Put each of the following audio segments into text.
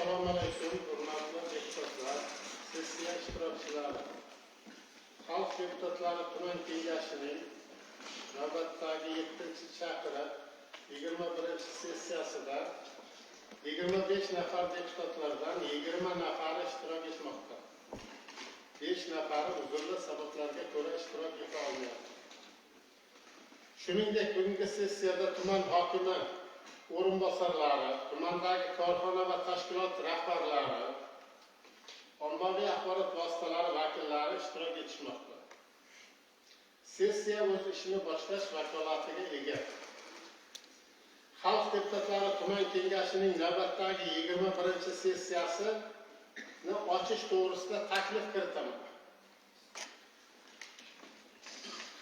Assalomu alaykum, hurmatli deputatlar, sessiya ishtirokchilari. Xalq deputatlari tuman kengashining navbatdagi 7-chaqiriq 21-sessiyasida 25 nafar deputatlardan 20 nafari ishtirok etmoqda. 5 nafari uzrli sabablarga ko'ra ishtirok eta olmayapti. Shuningdek, bugungi sessiyada tuman hokimi o'rinbosarlari, tumandagi korxona va tashkilot rahbarlari, ommaviy axborot vositalari vakillari ishtirok etishmoqda. Sessiya o'z ishini boshlash vakolatiga ega. Xalq deputatlari tuman kengashining navbatdagi 21-sessiyasini ochish to'g'risida taklif kiritaman.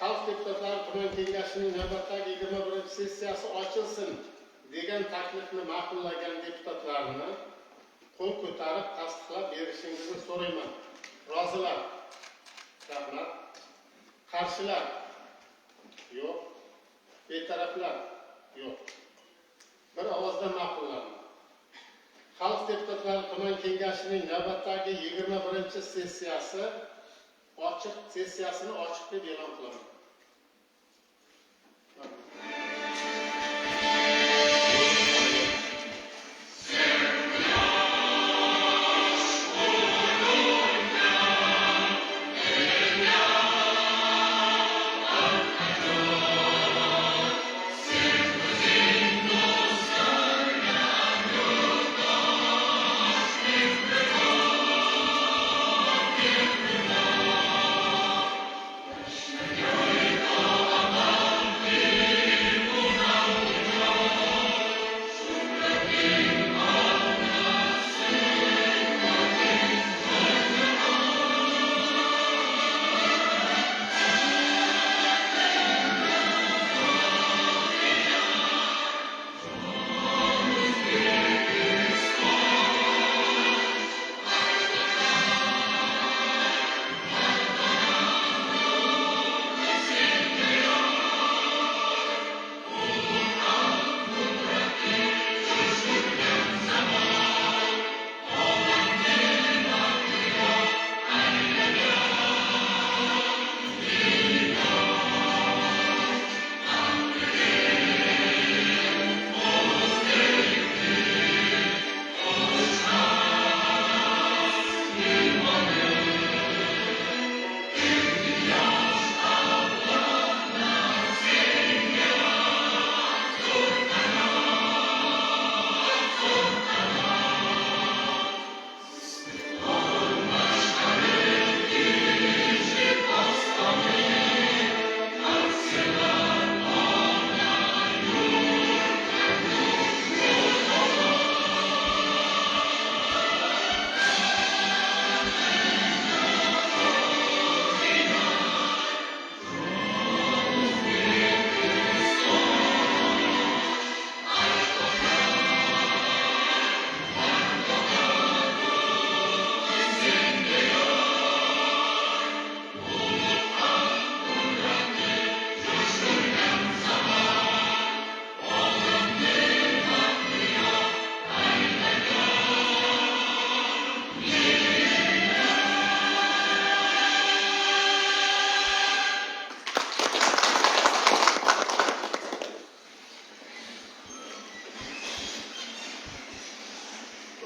Xalq deputatlari tuman kengashining navbatdagi 21-sessiyasi ochilsin degan taklifni ma'qullagan deputatlarni qo'l ko'tarib tasdiqlab berishingizni so'rayman. Rozilar? Rahmat. Qarshilar? Yo'q. Betaraflar? Yo'q. Bir ovozdan ma'qullandi. Xalq deputatlari tuman kengashining navbatdagi 21-sessiyasini ochiq deb e'lon qilaman.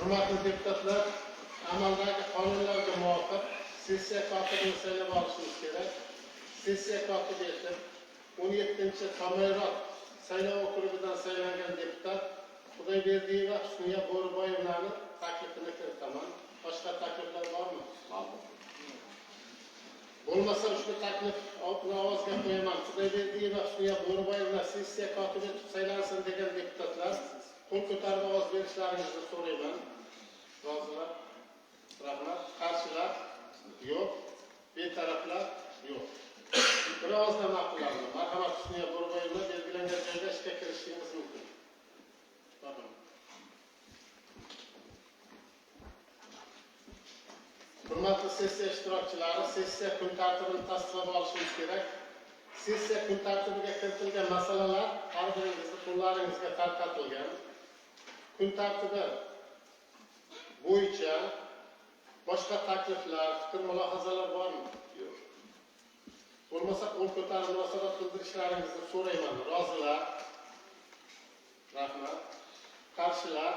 Hurmatli deputatlar, amaldagi qonunlarga muvofiq sessiya kotibini saylab olishimiz kerak. Sessiya kotibi etib 17-Tomayrot saylov okrugidan saylangan deputat Xudoyberdiyeva Husniya Bo'riboyevani taklifini kiritaman. Boshqa takliflar bormi? Bo'lmasa ushbu taklif ovozga qo'yaman. Xudoyberdiyeva Husniya Bo'riboyevna sessiya kotibi etib saylansin degan deputatlar qo'l ko'tarib ovoz berishlaringizni so'rayman. Rozilar? Rahmat. Qarshilar? Yo'q. Betaraflar? Yo'q. Bir ovozdan ma'qullandi. Marhamat, Husniya Bo'riboyevna belgilangan joyda ishga kirishingiz mumkin. Hurmatli sessiya ishtirokchilari, sessiya kun tartibini tasdiqlab olishimiz kerak. Sessiya kun tartibiga kiritilgan masalalar har biringizning qo'llaringizga tarqatilgan. Kun tartibi bo'yicha boshqa takliflar, fikr mulohazalar bormi? Yo'q. Bo'lmasa qo'l ko'tarib munosabat bildirishlaringizni so'rayman. Rozilar? Rahmat. Qarshilar?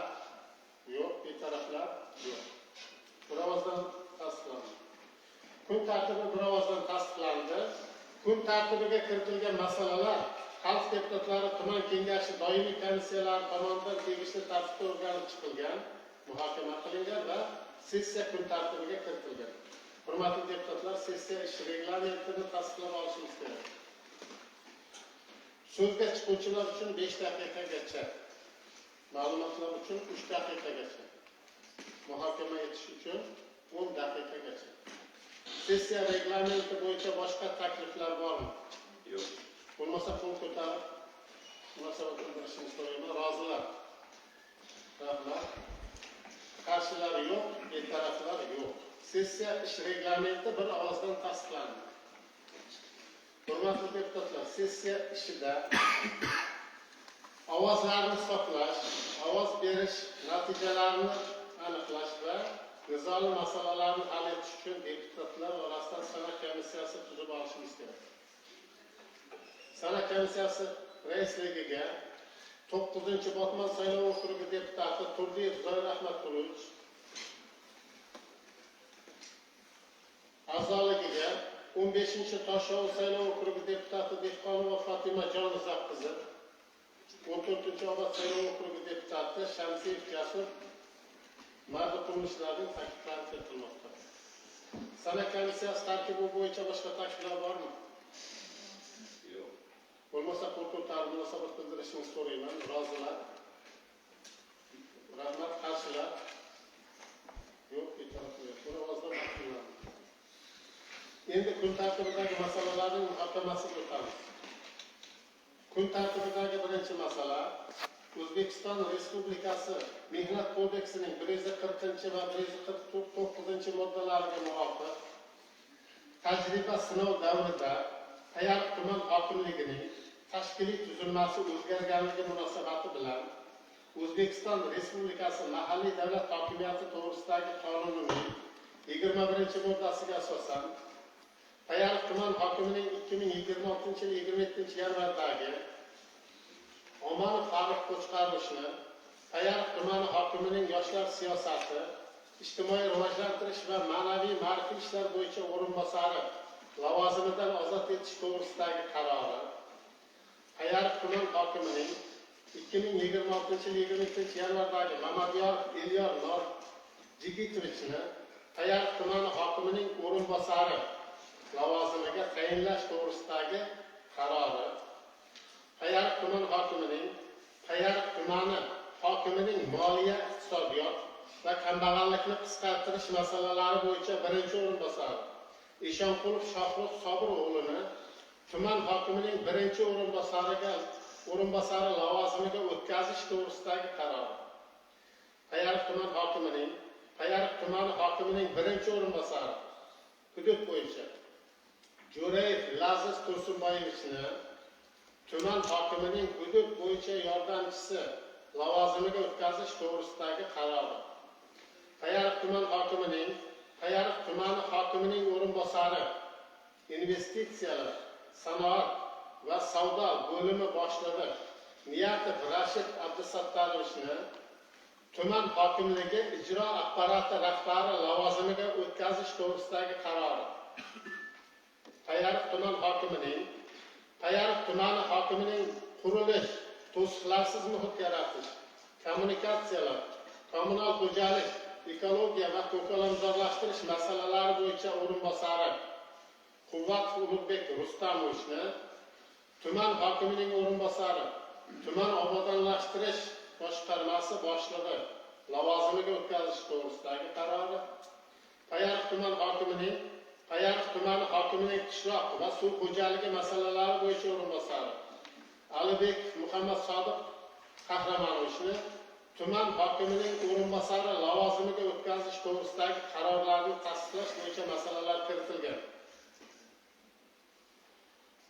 Yo'q. Betaraflar? Yo'q. Bir ovozdan tasdiqlandi. Kun tartibi bir ovozdan tasdiqlandi. Kun tartibiga kiritilgan masalalar xalq deputatlari tuman kengashi doimiy komissiyalari tomonidan tegishli tartibda o'rganib chiqilgan, muhokama qilingan va sessiya kun tartibiga kiritilgan. Hurmatli deputatlar, sessiya ish reglamentini tasdiqlab olishimiz kerak. So'zga chiquvchilar uchun 5 daqiqagacha, ma'lumotlar uchun 3 daqiqagacha, muhokama etish uchun 10 daqiqagacha. Sessiya reglamenti bo'yicha boshqa takliflar bormi? Yo'q. Bo'lmasa qo'l ko'tarib munosabat bildirishni so'rayman. Rozilar? Rahmat. Qarshilar yo'q, betaraflar yo'q. Sessiya ish reglamenti bir ovozdan tasdiqlandi. Hurmatli deputatlar, sessiya ishida ovozlarni hisoblash, ovoz berish natijalarini aniqlash va nizoli masalalarni hal etish uchun deputatlar orasidan sana komissiyasi tuzib olishimiz kerak. Sana komissiyasi raisligiga 9-Botman saylov okrugi deputati Turdiyev Zoir Ahmadqulovich, a'zoligiga 15-Toshshovul saylov okrugi deputati Dehqonova Fatima Jonizak qizi, 14-Obod saylov okrugi deputati Shamsiyev Jasur mardi qilmishlarining ta'kidlari kiritilmoqda. Sana komissiyasi tarkibi bo'yicha boshqa takliflar bormi? Yo'q. Bo'lmasa qo'l ko'tarib munosabat bildirishni so'rayman. Rozilar? Rahmat. Qarshilar? Yo'q. Betaraflar. Bir ovozdan ma'qullandi. Endi kun tartibidagi masalalarning muhokamasiga o'tamiz. Kun tartibidagi birinchi masala O'zbekiston Respublikasi Mehnat kodeksining 140 va 149 moddalariga muvofiq tajriba sinov davrida Payariq tuman hokimligining tashkiliy tuzilmasi o'zgarganligi munosabati bilan O'zbekiston Respublikasi Mahalliy davlat hokimiyati to'g'risidagi qonunining 21-moddasiga asosan Payariq tuman hokimining 2026 yil 27-yanvardagi Omonov Farruh Qo'chqarovni Payariq tumani hokimining yoshlar siyosati, ijtimoiy rivojlantirish va ma'naviy ma'rifiy ishlar bo'yicha o'rinbosari lavozimidan ozod etish to'g'risidagi qarori, Payariq tuman hokimining 2026 yil 22-yanvardagi Mamadyorov Elyor Norjigitovichni Payariq tumani hokimining o'rinbosari lavozimiga tayinlash to'g'risidagi qarori, Payariq tuman hokimining Payariq tumani hokimining moliya, iqtisodiyot va kambag'allikni qisqartirish masalalari bo'yicha birinchi o'rinbosari Eshonqulov Shohrux Sobir o'g'lini tuman hokimining birinchi o'rinbosari lavozimiga o'tkazish to'g'risidagi qarori, Payariq tuman hokimining Payariq tumani hokimining birinchi o'rinbosari hudud bo'yicha Jo'rayev Laziz Tursunboyevichni tuman hokimining hudud bo'yicha yordamchisi lavozimiga o'tkazish to'g'risidagi qarori, Payariq tuman hokimining Payariq tumani hokimining o'rinbosari investitsiyalar, sanoat va savdo bo'limi boshlig'i Niyatov Rashid Abdusattarovichni tuman hokimligi ijro apparati rahbari lavozimiga o'tkazish to'g'risidagi qarori, Payariq tuman hokimining Payariq tumani hokimining qurilish, to'siqlarsiz muhit yaratish, kommunikatsiyalar, kommunal xo'jalik, ekologiya va ko'kalamzorlashtirish masalalari bo'yicha o'rinbosari Quvvat Ulug'bek Rustamovichni tuman hokimining o'rinbosari, tuman obodonlashtirish boshqarmasi boshlig'i lavozimiga o'tkazish to'g'risidagi qarori, Payariq tuman hokimining Payariq tumani hokimining qishloq va suv xo'jaligi masalalari bo'yicha o'rinbosari Alibek Muhammad Sodiq Qahramonovichni tuman hokimining o'rinbosari lavozimiga o'tkazish to'g'risidagi qarorlarni tasdiqlash bo'yicha masalalar kiritilgan.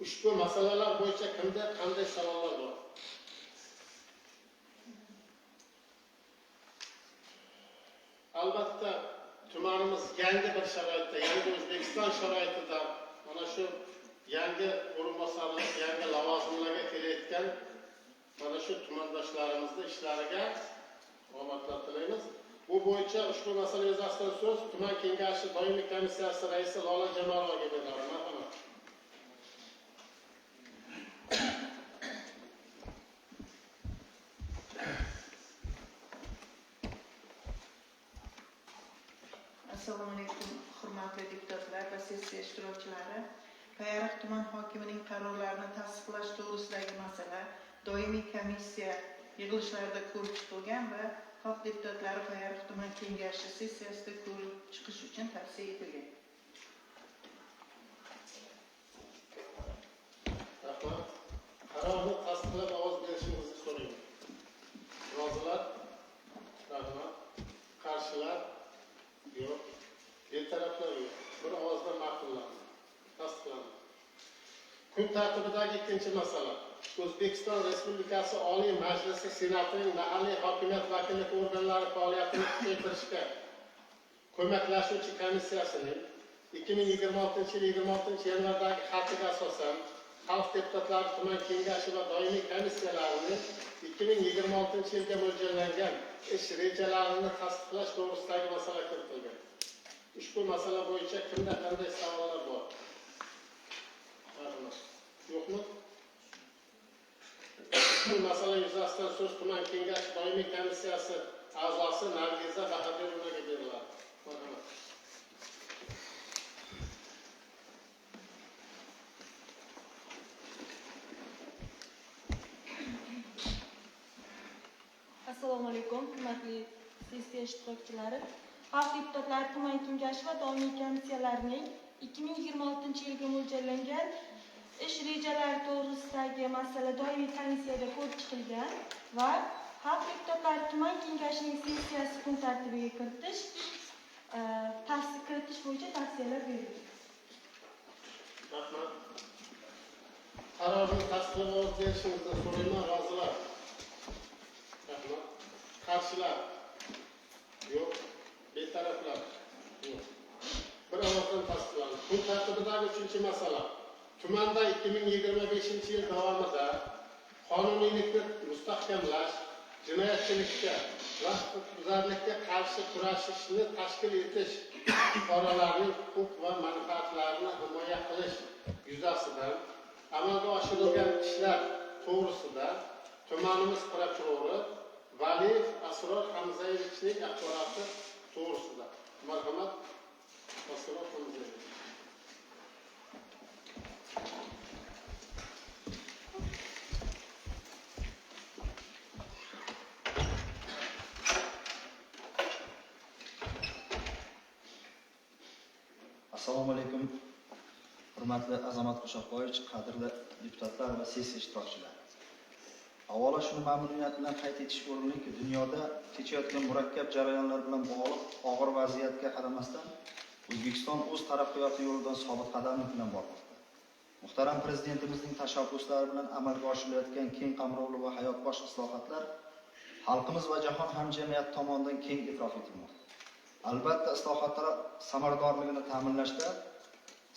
Ushbu masalalar bo'yicha kimda qanday savollar bor? Albatta Biz yangi bir sharoitda, yangi O'zbekiston sharoitida mana shu yangi o'rinbosarlik, yangi lavozimlarga kelayotgan mana shu tumandoshlarimizni ishlariga omadlar tilaymiz. Bu bo'yicha ushbu masala yuzasidan so'z tuman kengashi doimiy komissiyasi raisi Lola Jamalovaga beriladi. Marhamat. Assalomu alaykum, hurmatli deputatlar va sessiya ishtirokchilari. Payariq tuman hokimining qarorlarini tasdiqlash to'g'risidagi masala doimiy komissiya yig'ilishlarida ko'rib chiqilgan va xalq deputatlari Payariq tuman kengashi sessiyasida ko'rib chiqish uchun tavsiya etilgan. Rahmat. Qarorni tasdiqlab ovoz berishingizni so'rayman. Rozilar? Rahmat. Qarshilar? Yo'q. Betaraflar yo'q. Bir ovozdan ma'qullandi. Tasdiqlandi. Kun tartibidagi ikkinchi masala. O'zbekiston Respublikasi Oliy Majlisi Senatining mahalliy hokimiyat vakillik organlari faoliyatini kuchaytirishga ko'maklashuvchi komissiyasining 2026 yil 26 yanvardagi xatiga asosan xalq deputatlari tuman kengashi va doimiy komissiyalarining 2026 yilga mo'ljallangan ish rejalarini tasdiqlash to'g'risidagi masala kiritilgan. Ushbu masala bo'yicha kimda qanday savollar bor? Yo'qmi? Ushbu masala yuzasidan so'z tuman kengashi doimiy komissiyasi a'zosi Nargiza Bahadirovaga beriladi. Marhamat. Assalomu alaykum, hurmatli sessiya ishtirokchilari. Xalq deputatlari tuman kengashi va doimiy komissiyalarining 2026 yilga mo'ljallangan ish rejalari to'g'risidagi masala doimiy komissiyada ko'rib chiqilgan va xalq deputatlari tuman kengashining sessiyasi kun tartibiga kiritish bo'yicha tavsiyalar berildi. Rahmat. Qarorni tasdiqlab ovoz berishingizni so'rayman. Rozilar? Rahmat. Qarshilar? Yo'q. Betaraflar? Yo'q. Bir ovozdan tasdiqlandi. Kun tartibidagi uchinchi masala. Tumanda 2025 yil davomida qonuniylikni mustahkamlash, jinoyatchilikka va huquqbuzarlikka qarshi kurashishni tashkil etish, fuqarolarning huquq va manfaatlarini himoya qilish yuzasidan amalga oshirilgan ishlar to'g'risida tumanimiz prokurori Valiyev Asror Hamzayevichning axboroti to'g'risida. Marhamat. Asror Hamzayevich. Assalomu alaykum, hurmatli Azamat Qo'shoqboyevich, qadrli deputatlar va sessiya ishtirokchilari. Avvalo shuni mamnuniyat bilan qayd etish o'rinliki, dunyoda kechayotgan murakkab jarayonlar bilan bog'liq og'ir vaziyatga qaramasdan O'zbekiston o'z taraqqiyoti yo'lidan sobit qadamlik bilan bormoqda. Muhtaram prezidentimizning tashabbuslari bilan amalga oshirilayotgan keng qamrovli va hayotbaxsh islohotlar xalqimiz va jahon hamjamiyati tomonidan keng e'tirof etilmoqda. Albatta islohotlar samaradorligini ta'minlashda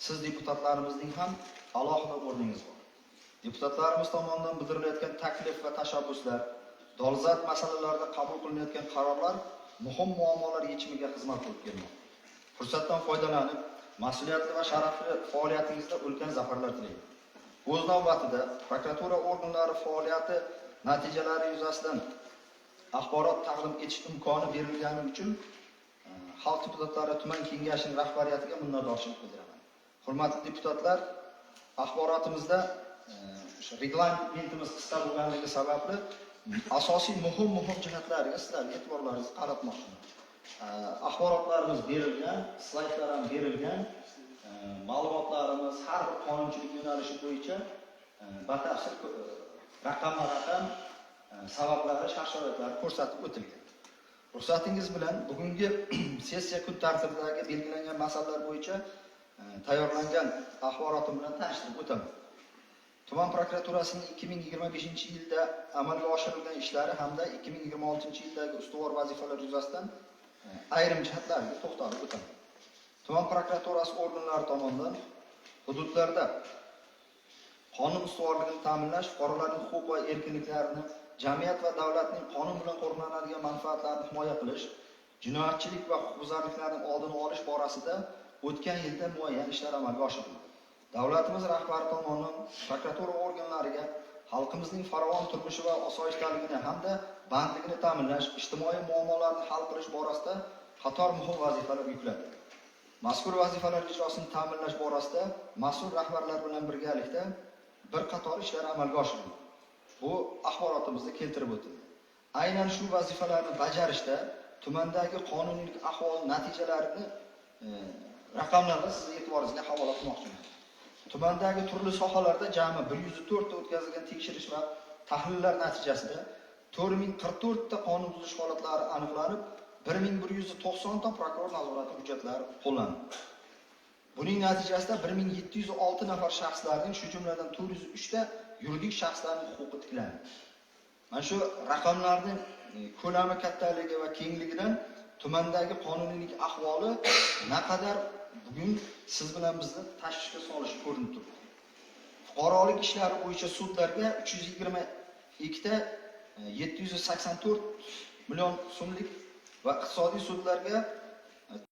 siz deputatlarimizning ham alohida o'rningiz bor. Deputatlarimiz tomonidan bildirilayotgan taklif va tashabbuslar, dolzarb masalalarda qabul qilinayotgan qarorlar muhim muammolar yechimiga xizmat qilib kelmoqda. Fursatdan foydalanib, mas'uliyatli va sharafli faoliyatingizda ulkan zafarlar tilayman. O'z navbatida prokuratura organlari faoliyati natijalari yuzasidan axborot taqdim etish imkoni berilgani uchun xalq deputatlari tuman kengashining rahbariyatiga minnatdorchilik bildiraman. Hurmatli deputatlar, axborotimizda reglamentimiz qisqa bo'lganligi sababli asosiy muhim jihatlariga sizlarga e'tiborlaringizni qaratmoqchiman. Axborotlarimiz berilgan, slaydlar ham berilgan, ma'lumotlarimiz har bir qonunchilik yo'nalishi bo'yicha batafsil raqam sabablari, shart-sharoitlari ko'rsatib o'tilgan. Ruxsatingiz bilan bugungi sessiya kun tartibidagi belgilangan masalalar bo'yicha tayyorlangan axborotim bilan tanishtirib o'taman. Tuman prokuraturasining 2025-yilda amalga oshirilgan ishlari hamda 2026-yildagi ustuvor vazifalar yuzasidan ayrim jihatlarga to'xtalib o'taman. tuman prokuraturasi organlari tomonidan hududlarda qonun ustuvorligini ta'minlash, fuqarolarning huquq va erkinliklarini, jamiyat va davlatning qonun bilan qo'llaniladigan manfaatlarini himoya qilish, jinoyatchilik va huquqbuzarliklarning oldini olish borasida o'tgan yilda muayyan ishlar amalga oshirildi. Davlatimiz rahbari tomonidan prokuratura organlariga xalqimizning farovon turmushi va osoyishtaligini hamda bandligini ta'minlash, ijtimoiy muammolarni hal qilish borasida qator muhim vazifalar yukladi. Mazkur vazifalar ijrosini ta'minlash borasida mas'ul rahbarlar bilan birgalikda bir qator ishlar amalga oshirildi. Bu axborotimizda keltirib o'tildi. Aynan shu vazifalarni bajarishda tumandagi qonuniylik ahvol natijalarini raqamlarni siz e'tiboringizga havola qilmoqchiman. Tumandagi turli sohalarda jami 104 ta o'tkazilgan tekshirish va tahlillar natijasida 4044 ta qonun buzish holatlari aniqlanib, 1190 ta prokuror nazorati hujjatlari qo'llandi. Buning natijasida 1706 nafar shaxslarning, shu jumladan 403 ta yuridik shaxslarning huquqi tiklandi. Mana shu raqamlarning ko'lami kattaligi va kengligidan tumandagi qonuniylik ahvoli naqadar bugun siz bilan bizni tashvishga solishi ko'rinib turibdi. Fuqarolik ishlari bo'yicha sudlarga 322 ta 784 million so'mlik va iqtisodiy sudlarga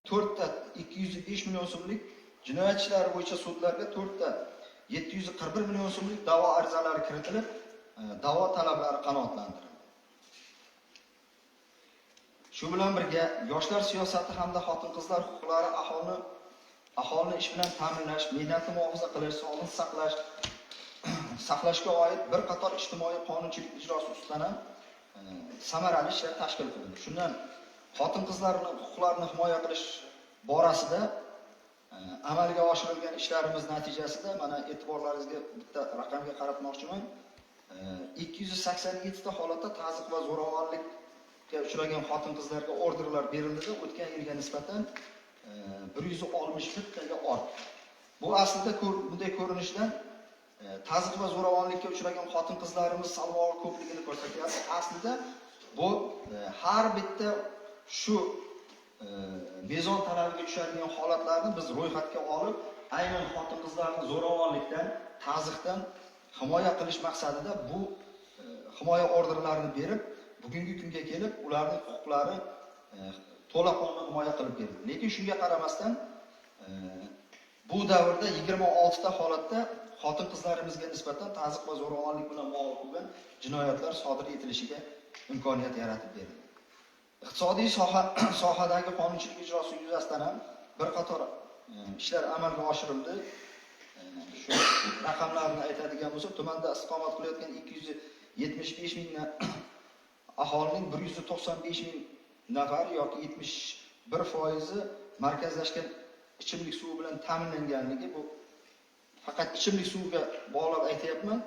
4 ta 205 million so'mlik, jinoyat ishlari bo'yicha sudlarga 4 ta 741 million so'mlik da'vo arizalari kiritilib, da'vo talablari qanoatlantirildi. Shu bilan birga yoshlar siyosati hamda xotin-qizlar huquqlari aholini ish bilan ta'minlash, mehnatni muhofaza qilish, sog'liqni saqlashga oid bir qator ijtimoiy qonunchilik ijrosi ustidan ham samarali ishlar tashkil qilindi. Shundan xotin-qizlarning huquqlarini himoya qilish borasida amalga oshirilgan ishlarimiz natijasida mana e'tiborlaringizga bitta raqamga qaratmoqchiman. 287 ta holatda ta'ziq va zo'ravonlikka uchragan xotin-qizlarga orderlar berildi, o'tgan yilga nisbatan 161 taga ortdi. Bu aslida bunday ko'rinishdan ta'ziq va zo'ravonlikka uchragan xotin-qizlarimiz salmog'i ko'pligini ko'rsatyapti. Aslida bu har bitta shu mezon talabiga tushadigan holatlarni biz ro'yxatga olib, aynan xotin-qizlarni zo'ravonlikdan, ta'ziqdan himoya qilish maqsadida bu himoya orderlarini berib, bugungi kunga kelib ularning huquqlari to'laqonli himoya qilib berdi. Lekin shunga qaramasdan bu davrda 26 ta holatda xotin-qizlarimizga nisbatan ta'ziq va zo'ravonlik bilan bog'liq bo'lgan jinoyatlar sodir etilishiga imkoniyat yaratib berdi. Iqtisodiy sohadagi qonunchilik ijrosi yuzasidan ham bir qator ishlar amalga oshirildi. Shu raqamlarni aytadigan bo'lsak, tumanda istiqomat qilayotgan 275 ming aholining 195 ming nafar yoki 71% markazlashgan ichimlik suvi bilan ta'minlanganligi, bu faqat ichimlik suviga bog'lab aytayapman.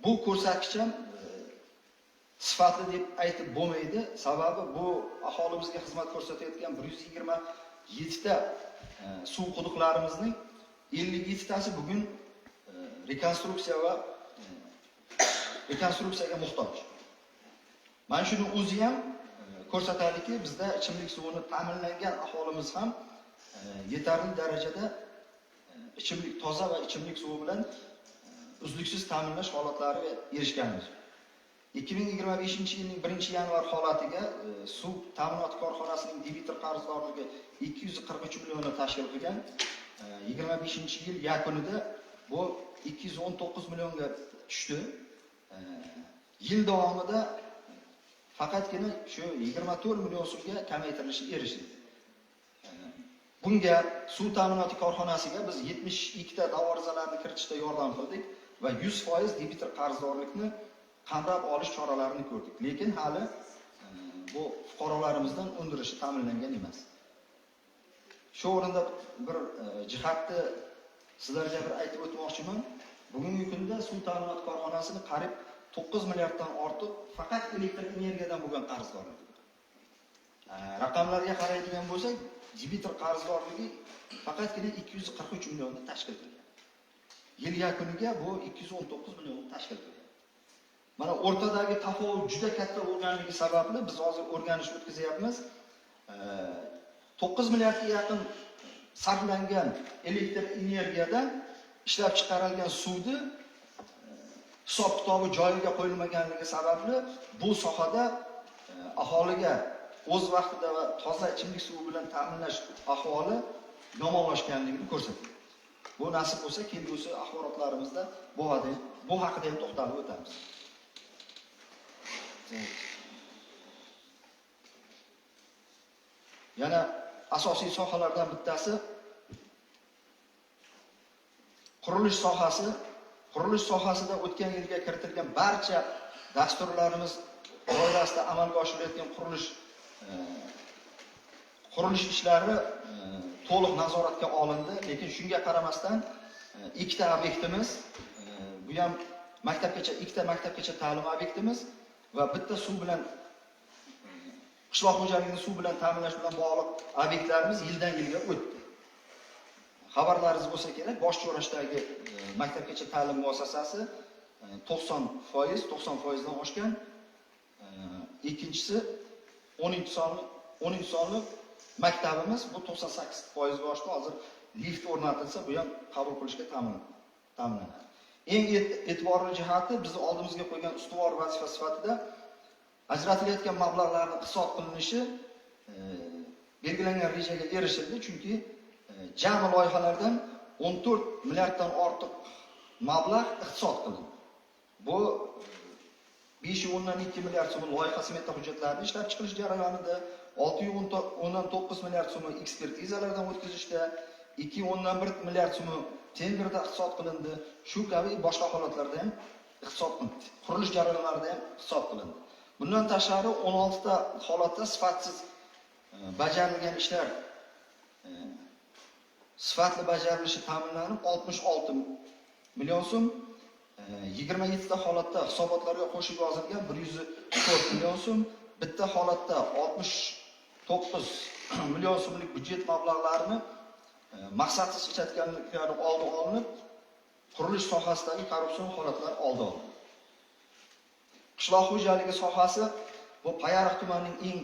Bu ko'rsatkich ham sifatli deb aytib bo'lmaydi. Sababi bu aholimizga xizmat ko'rsatayotgan 127 ta suv quduqlarimizning 57 tasi bugun rekonstruksiyaga muhtoj. Mana shuni o'zi ham ko'rsatadiki, bizda ichimlik suvini ta'minlangan aholimiz ham yetarli darajada ichimlik toza va ichimlik suvi bilan uzluksiz ta'minlash holatlariga erishganmiz. 2025-yilning 1-yanvar holatiga suv ta'minot korxonasining debitor qarzdorligi 243 millionni tashkil qilgan. 25-yil yakunida bu 219 millionga tushdi. Yil davomida faqatgina shu 24 million so'mga kamaytirilishi erishildi. Bunga suv ta'minoti korxonasiga biz 72 ta da'vo arizalarini kiritishda yordam qildik va 100% debitor qarzdorlikni qamrab olish choralarini ko'rdik. Lekin hali bu fuqarolarimizdan undirishi ta'minlangan emas. Shu o'rinda bir jihatni sizlarga bir aytib o'tmoqchiman. Bugungi kunda suv ta'minot korxonasini qariyb 9 milliarddan ortiq faqat elektr energiyadan bo'lgan qarzdorlik. Raqamlarga qaraydigan bo'lsak, debitor qarzdorligi faqatgina 243 millionni tashkil qilgan. Yil yakuniga bu 219 millionni tashkil qilgan. Mana o'rtadagi tafovut juda katta bo'lganligi sababli biz hozir o'rganish o'tkazyapmiz. 9 milliardga yaqin sarflangan elektr energiyadan ishlab chiqarilgan suvni hisob kitobi joyiga qo'yilmaganligi sababli bu sohada aholiga o'z vaqtida va toza ichimlik suvi bilan ta'minlash ahvoli yomonlashganligini ko'rsatadi. Bu nasib bo'lsa, kelgusi axborotlarimizda bu haqida ham to'xtalib o'tamiz. Yana asosiy sohalardan bittasi qurilish sohasi. Qurilish sohasida o'tgan yilga kiritilgan barcha dasturlarimiz doirasida amalga oshirilayotgan qurilish ishlari to'liq nazoratga olindi, lekin shunga qaramasdan ikkita obyektimiz, bu ham ikkita maktabgacha ta'lim obyektimiz va bitta suv bilan qishloq xo'jaligini suv bilan ta'minlash bilan bog'liq obyektlarimiz yildan yilga o'tdi. Xabarlaringiz bo'lsa kerak, Boshcho'rashdagi maktabgacha ta'lim muassasasi 90% dan oshgan. Ikkinchisi 10 sonli maktabimiz bu 98% ga oshdi. Hozir lift o'rnatilsa, bu ham qabul qilishga ta'minlanadi. Eng e'tiborli jihati bizni oldimizga qo'ygan ustuvor vazifa sifatida ajratilayotgan mablag'larning hisob qilinishi belgilangan rejaga erishildi, chunki jami loyihalardan 14 milliarddan ortiq mablag' iqtisod qilindi. Bu 5.2 milliard so'm loyiha smeta hujjatlarini ishlab chiqarish jarayonida, 6.9 milliard so'm ekspertizalardan o'tkazishda, 2.1 milliard so'm tenderda iqtisod qilindi. Shu kabi boshqa holatlarda ham iqtisod qilindi. Qurilish jarayonlarida ham iqtisod qilindi. Bundan tashqari 16 ta holatda sifatsiz bajarilgan ishlar sifatli bajarilishi ta'minlanib 66 million so'm, 27 ta holatda hisobotlarga qo'shib yozilgan 104 million so'm, bitta holatda 69 million so'mlik byudjet mablag'larini maqsadsiz ishlatganliklari oldi olinib, qurilish sohasidagi korrupsion holatlar oldi olindi. Qishloq xo'jaligi sohasi bu Payariq tumanining eng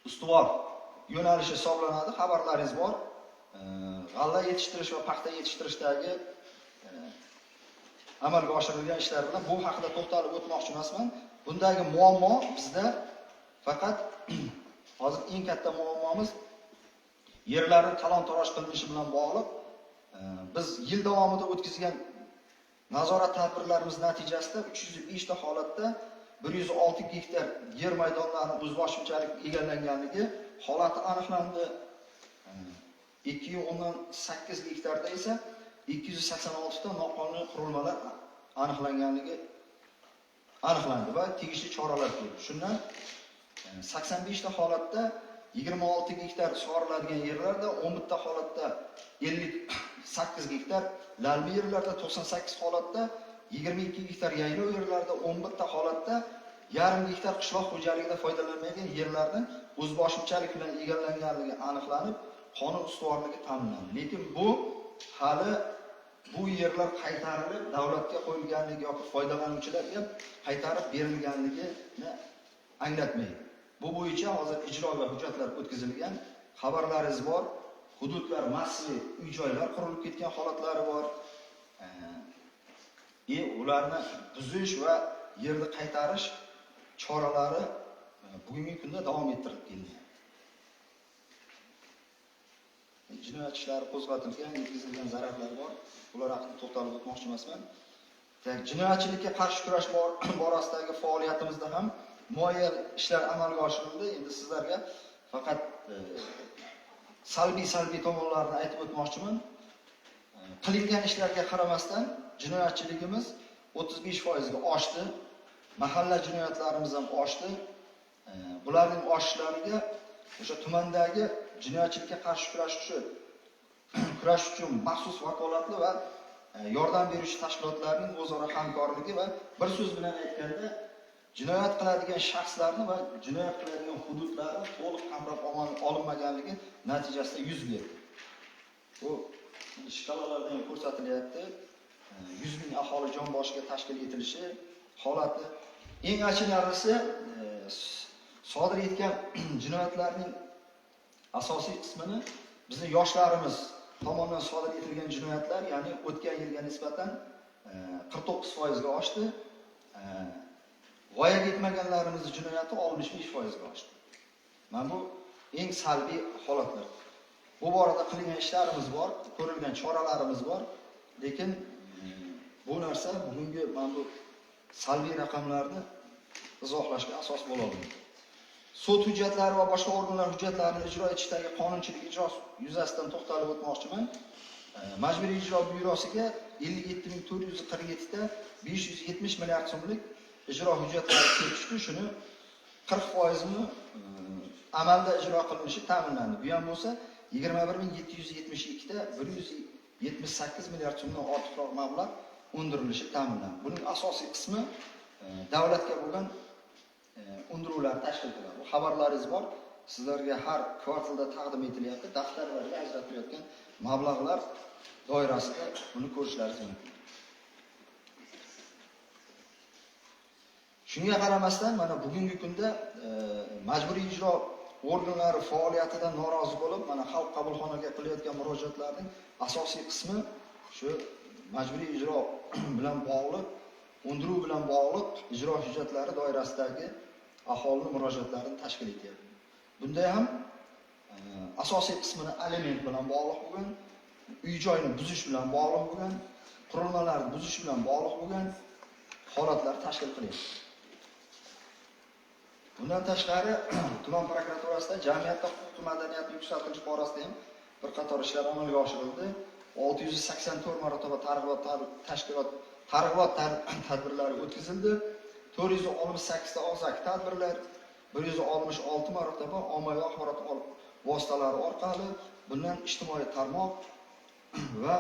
ustuvor yo'nalishi hisoblanadi. Xabarlaringiz bor. G'alla yetishtirish va paxta yetishtirishdagi amalga oshirilgan ishlar bilan bu haqida to'xtalib o'tmoqchi emasman. Bundagi muammo bizda faqat hozir eng katta muammomiz yerlarning talon-taroj qilinishi bilan bog'liq. Biz yil davomida o'tkazgan nazorat tadbirlarimiz natijasida 305 ta holatda 106 gektar yer maydonlarining o'zboshimchalik egallanganligi holati aniqlandi. 2.8 gektarda esa 286 ta noqonuniy qurilmalar aniqlandi va tegishli choralar ko'rildi. Shundan 85 ta holatda 26 gektar sug'oriladigan yerlarda, 11 ta holatda 58 gektar lalmi yerlarda, 98 holatda 22 gektar yaylov yerlarda, 11 ta holatda yarim gektar qishloq xo'jaligida foydalanmaydigan yerlarning o'zboshimchalik bilan egallanganligi aniqlanib, qonun ustuvorligi ta'minlandi. Lekin bu hali bu yerlar qaytarilib davlatga qo'yilganligi yoki foydalanuvchilarga qaytarib berilganligini anglatmaydi. Bu bo'yicha hozir ijroga hujjatlar o'tkazilgan, xabarlaringiz bor. Hududlar massiv uy-joylar qurilib ketgan holatlari bor. Ularni buzish va yerni qaytarish choralari bugungi kunda davom ettirilib kelgan. Jinoyat ishlari qo'zg'atilgan, yetkazilgan zararlar bor. Ular haqida to'xtalib o'tmoqchi emasman. Jinoyatchilikka qarshi kurash borasidagi faoliyatimizda ham muayyan ishlar amalga oshirildi. Endi sizlarga faqat salbiy tomonlarini aytib o'tmoqchiman. Qilingan ishlarga qaramasdan jinoyatchiligimiz 35% ga oshdi. Mahalla jinoyatlarimiz ham oshdi. Bularning oshishlariga o'sha tumandagi jinoyatchilikka qarshi kurash uchun maxsus vakolatli va yordam beruvchi tashkilotlarning o'zaro hamkorligi va bir so'z bilan aytganda jinoyat qiladigan shaxslarni va jinoyat qiladigan hududlarni to'liq qamrab olinmaganligi natijasida yuz berdi. Bu shkalalarda ham ko'rsatilyapti. 100 ming aholi jon boshiga tashkil etilishi holati. Eng achinarlisi sodir etgan jinoyatlarning asosiy qismini bizning yoshlarimiz tomonidan sodir etilgan jinoyatlar, ya'ni o'tgan yilga nisbatan 49% ga oshdi. Voyaga yetmaganlarimiz jinoyati 65% ga oshdi. Mana bu eng salbiy holatlar. Bu borada qilingan ishlarimiz bor, ko'rilgan choralarimiz bor, lekin bu narsa bugungi mana bu salbiy raqamlarni izohlashga asos bo'la olmaydi. Sud hujjatlari va boshqa organlar hujjatlarini ijro etishdagi qonunchilik ijro yuzasidan to'xtalib o'tmoqchiman. Majburiy ijro byurosiga 57.447 ta 570 milliard so'mlik ijro hujjatlari kelib tushdi. Shuni 40% ni amalda ijro qilinishi ta'minlandi. Bu ham bo'lsa 21.772 ta 178 milliard so'mdan ortiqroq mablag' undirilishi ta'minlandi. Buning asosiy qismi davlatga bo'lgan undiruvlar tashkil qiladi. Bu xabarlaringiz bor. Sizlarga har kvartalda taqdim etilyapti. Daftarlarga ajratilayotgan mablag'lar doirasida buni ko'rishlaringiz mumkin. Shunga qaramasdan mana bugungi kunda majburiy ijro organlari faoliyatidan norozi bo'lib, mana xalq qabulxonaga qilayotgan murojaatlarning asosiy qismi shu majburiy ijro bilan bog'liq, undiruv bilan bog'liq ijro hujjatlari doirasidagi aholining murojaatlarini tashkil etyapti. Bunda ham asosiy qismini aliment bilan bog'liq bo'lgan, uy-joyni buzish bilan bog'liq bo'lgan, qurilmalarni buzish bilan bog'liq bo'lgan holatlar tashkil qilyapti. Bundan tashqari, tuman prokuraturasida jamiyatda huquq madaniyatni yuksaltirish borasida ham bir qator ishlar amalga oshirildi. 684 marotaba targ'ibot tadbirlari o'tkazildi. 468 ta og'zaki tadbirlar, 166 marotaba ommaviy axborot vositalari orqali, bundan ijtimoiy tarmoq va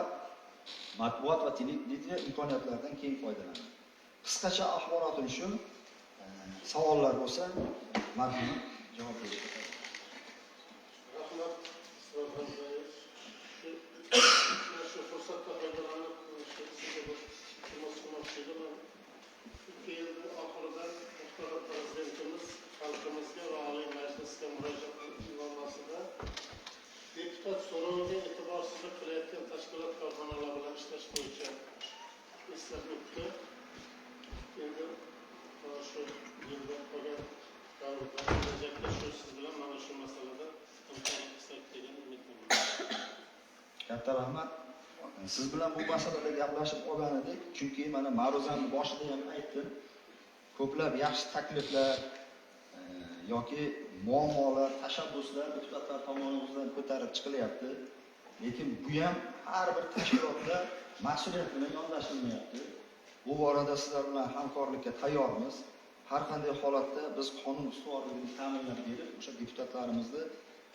matbuot va televideniya imkoniyatlaridan keng foydalandi. Qisqacha axborotim shu. Savollar bo'lsa, marhamat javob berishga. Rahmat. Shu fursatdan foydalanib, sizga bir iltimos qilmoqchi edim. Ikki yil oxirida muhtaram prezidentimiz xalqimizga va Oliy Majlisga murojaatnomasida deputat so'roviga e'tiborsizlik qilayotgan tashkilot korxonalar bilan ishlash bo'yicha eslatib o'tdi. Endi shu yilda qolgan davrda kelajakda shu siz bilan mana shu masalada hamkorlik qilsak degan umiddaman. Katta rahmat. Siz bilan bu masalada gaplashib olgan edik, chunki mana ma'ruzamning boshida ham aytdim. Ko'plab yaxshi takliflar yoki muammolar, tashabbuslar deputatlar tomonidan ko'tarib chiqilyapti. Lekin bu ham har bir tashkilotda mas'uliyat bilan yondashilmayapti. Bu borada sizlar bilan hamkorlikka tayyormiz. Har qanday holatda biz qonun ustuvorligini ta'minlab berib, o'sha deputatlarimizni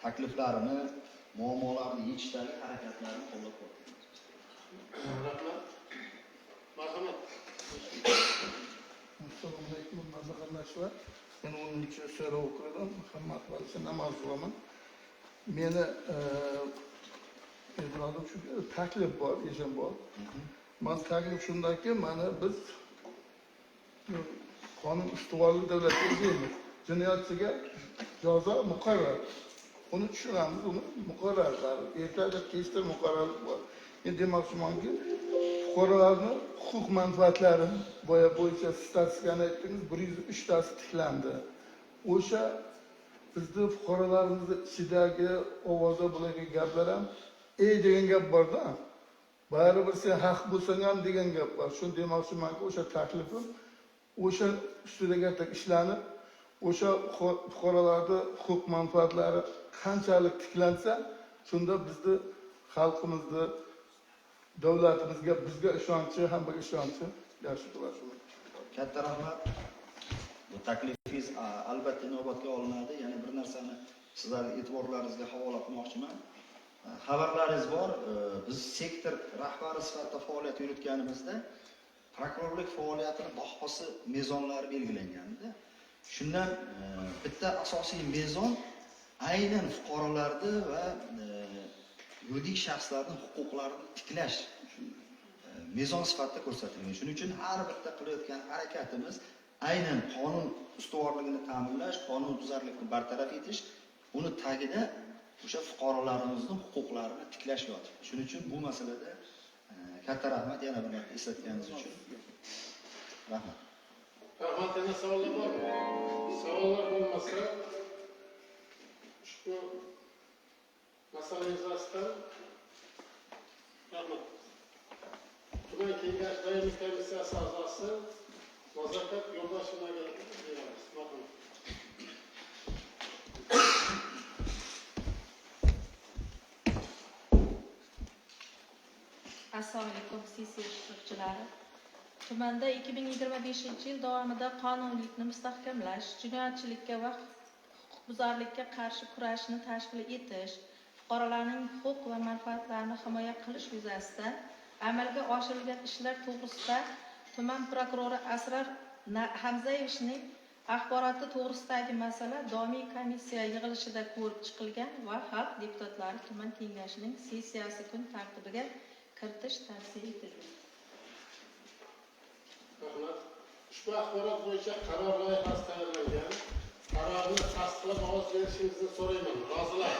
takliflarini, muammolarini yechishdagi harakatlarini qo'llab-quvvatlaymiz. Rahmat. Marhamat. Assalomu alaykum, mazaxarlashlar. Men 10-so'rov o'qidim, Muhammad Valisi namoz o'qiman. Meni e'tirodim shu taklif bor, ishim bor. Men taklif shundaki, mana biz qonun ustuvorli davlatga egamiz. Jinoyatchiga jazo muqarrar. Uni tushunamiz, uni muqarrarlar. Ertaga kechda muqarrar bor. Men demoqchimanki, fuqarolarning huquq manfaatlari bo'yicha statistikani aytdingiz, 103 tasi tiklandi. O'sha bizni fuqarolarimiz ichidagi ovozda bo'lgan gaplar ham degan gap bor-da. Baribir sen haq bo'lsang ham degan gap bor. Shuni demoqchimanki, o'sha taklifim o'sha ustida ishlanib, o'sha fuqarolarning huquq manfaatlari qanchalik tiklansa, shunda bizni xalqimizni, davlatimizga, bizga ishonchi, hammaga ishonchi yaxshi bo'ladi. Katta rahmat. Bu taklifingiz albatta inobatga olinadi. Yana bir narsani sizlarning e'tiborlaringizga havola qilmoqchiman. Xabarlaringiz bor, biz sektor rahbari sifatida faoliyat yuritganimizda prokurorlik faoliyatining bahosi mezonlari belgilangandi. Shundan bitta asosiy mezon aynan fuqarolarni va yuridik shaxslarning huquqlarini tiklash mezon sifatida ko'rsatilgan. Shuning uchun har bitta qilayotgan harakatimiz aynan qonun ustuvorligini ta'minlash, qonunbuzarlikni bartaraf etish, uni tagida o'sha fuqarolarimizning huquqlarini tiklash yotibdi. Shuning uchun bu masalada katta rahmat yana bir marta eslatganingiz uchun. Rahmat. Rahmat, yana savollar bormi? Savollar bo'lmasa, ushbu masala yuzasidan rahmat. Tuman kengash doimiy komissiyasi a'zosi Muzaffar Yo'ldoshinovga beramiz. Rahmat. Assalomu alaykum sessiya ishtirokchilari. Tumanda 2025-yil davomida qonuniylikni mustahkamlash, jinoyatchilikka va huquqbuzarlikka qarshi kurashni tashkil etish, fuqarolarning huquq va manfaatlarini himoya qilish yuzasidan amalga oshirilgan ishlar to'g'risida tuman prokurori Asrar Hamzayevichning axboroti to'g'risidagi masala doimiy komissiya yig'ilishida ko'rib chiqilgan va xalq deputatlari tuman kengashining sessiyasi kun tartibiga kiritish tavsiya etildi. Rahmat. Ushbu axborot bo'yicha qaror loyihasi tayyorlangan. Qarorni tasdiqlab ovoz berishingizni so'rayman. Rozilar?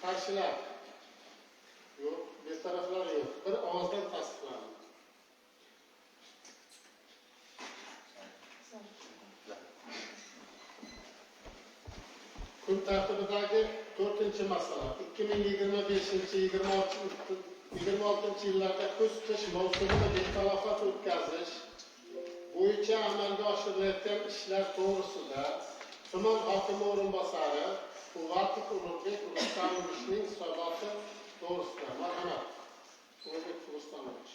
Qarshilar? Yo'q. Betaraflar yo'q. Bir ovozdan tasdiqlandi. Kun tartibidagi 4-masala 2025-26 yillarda kuz-qish mavsumida betalofat o'tkazish bo'yicha amalga oshirilayotgan ishlar to'g'risida tuman hokimi o'rinbosari Quvvatov Ulug'bek Rustamovичning hisoboti to'g'risida. Marhamat. Ulug'bek Rustamovich.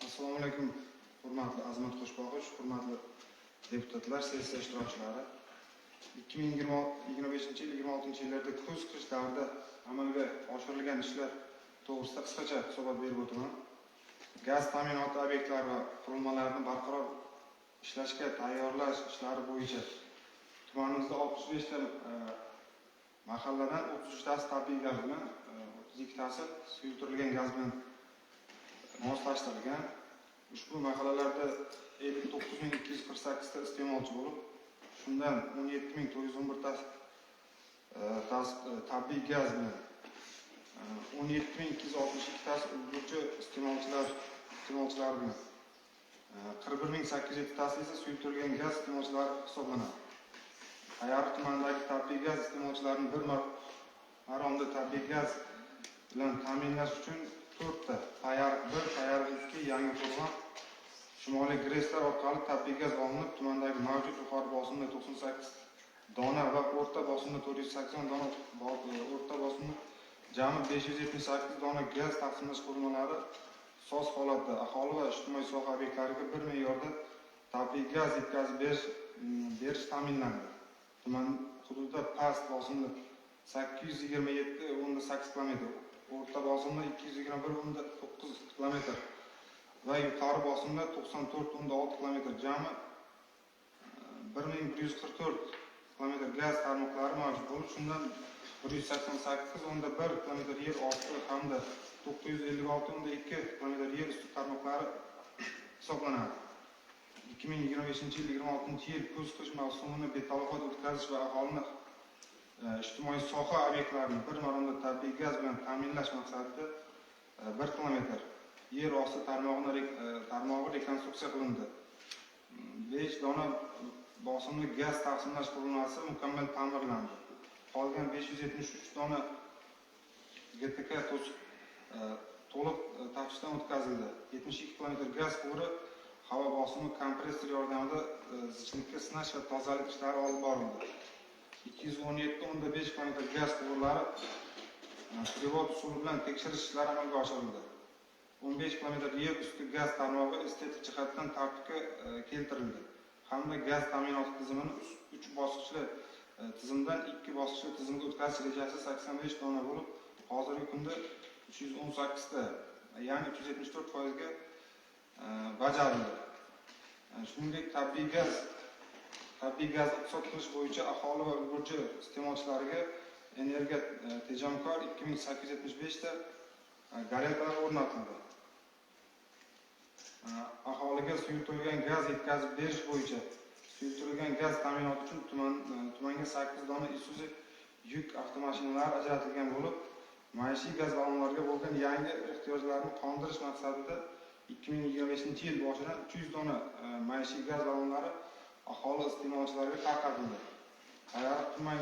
Assalomu alaykum, hurmatli Azimat Qo'shbog'ich, hurmatli deputatlar, sessiya ishtirokchilari. 2025-26-yillarda kuz-qish davrida amalga oshirilgan ishlar to'g'risida qisqacha hisobot berib o'taman. Gaz ta'minoti obyektlari va qurilmalarini barqaror ishlashga tayyorlash ishlari bo'yicha tumanimizda 65 ta mahalladan 33 tasi tabiiy gaz bilan, 32 tasi suyultirilgan gaz bilan moslashtirilgan. Ushbu mahallalarda 59.248 ta iste'molchi bo'lib, shundan 17.911 tasi tabiiy gaz bilan, 17.262 tasi ulgurji iste'molchilar bilan, 41.807 tasi esa suyultirilgan gaz iste'molchilari hisoblanadi. Payariq tumanidagi tabiiy gaz iste'molchilarini bir maromda tabiiy gaz bilan ta'minlash uchun 4 ta Payariq 1, Payariq 2 yangi qurilma Shimoliy Greslar orqali tabiiy gaz olinib, tumandagi mavjud yuqori bosimda 98 dona va o'rta bosimda 480 dona, o'rta bosimda jami 578 dona gaz taqsimlash qurilmalari soz holatda aholi va ijtimoiy soha obyektlariga bir me'yorda tabiiy gaz yetkazib berish ta'minlandi. Tuman hududida past bosimda 827.8 km, o'rta bosimda 221.9 km va yuqori bosimda 94.6 km, jami 1144 km gaz tarmoqlari mavjud bo'lib, shundan 188.1 km yer osti hamda 956.2 km yer usti tarmoqlari hisoblanadi. 2025-26 yil kuz-qish mavsumini betalofat o'tkazish va aholini ijtimoiy soha obyektlarini bir maromda tabiiy gaz bilan ta'minlash maqsadida 1 km yer osti tarmog'i rekonstruksiya qilindi. 5 dona bosimli gaz taqsimlash qurilmasi mukammal ta'mirlandi. Qolgan 573 dona GTK to'liq tafshishdan o'tkazildi. 72 km gaz quvuri havo bosimi kompressor yordamida zichlikka sinash va tozalik ishlari olib borildi. 217.5 km gaz quvurlari privod usuli bilan tekshirish ishlari amalga oshirildi. 15 km yer usti gaz tarmog'i estetik jihatdan tartibga keltirildi hamda gaz ta'minoti tizimini 3 bosqichli tizimdan 2 bosqichli tizimga o'tkazish rejasi 85 dona bo'lib, hozirgi kunda 318 ta, ya'ni 374% ga bajarildi. Shuningdek, tabiiy gaz iqtisod qilish bo'yicha aholi va ulgurji iste'molchilariga energiya tejamkor 2875 ta garelkalar o'rnatildi. Aholiga suyultirilgan gaz yetkazib berish bo'yicha suyultirilgan gaz ta'minoti uchun tumanga 8 dona Isuzu yuk avtomashinalari ajratilgan bo'lib, maishiy gaz ballonlariga bo'lgan yangi ehtiyojlarni qondirish maqsadida 2025-yil boshidan 300 dona maishiy gaz ballonlari aholi iste'molchilariga tarqatildi. Payariq tuman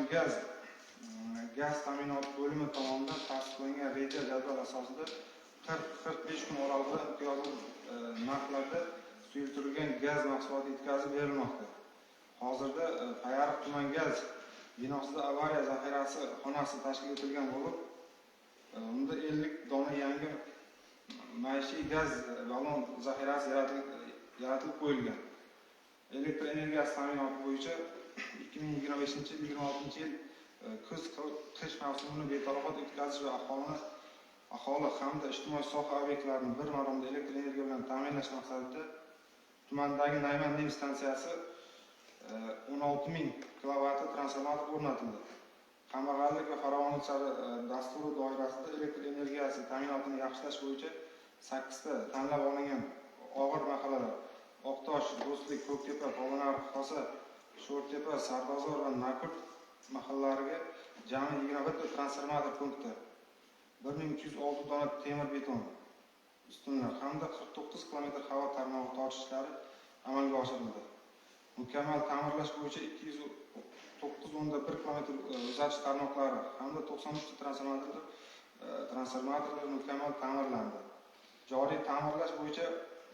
gaz ta'minoti bo'limi tomonidan tasdiqlangan reja jadval asosida 40-45 kun oralig'ida imtiyozli narxlarda suyultirilgan gaz mahsuloti yetkazib berilmoqda. Hozirda Payariq tuman gaz binosida avariya zaxirasi xonasi tashkil etilgan bo'lib, unda 50 dona yangi maishiy gaz ballon zaxirasi yaratib qo'yilgan. Elektr energiyasi ta'minoti bo'yicha 2025-26 kuz-qish mavsumini betalofat o'tkazish va aholi hamda ijtimoiy soha obyektlarini bir maromda elektr energiya bilan ta'minlash maqsadida tumandagi Nayman nem stansiyasi 16.000 kilovatli transformator o'rnatildi. Kambag'allik va farovonlik dasturi doirasida elektr energiyasi ta'minotini yaxshilash bo'yicha 8 ta tanlab olingan og'ir mahallalar Oqtosh, Do'stlik, Ko'ktepa, Polvonariq, Xosa, Sho'rtepa, Sardozor va Nakurt mahallariga jami 21 ta transformator punkti, 1306 dona temir beton ustunlar hamda 49 km havo tarmog'i tortishlari amalga oshirildi. Mukammal ta'mirlash bo'yicha 209.1 km uzatish tarmoqlari hamda 93 ta transformatorlar mukammal ta'mirlandi. Joriy ta'mirlash bo'yicha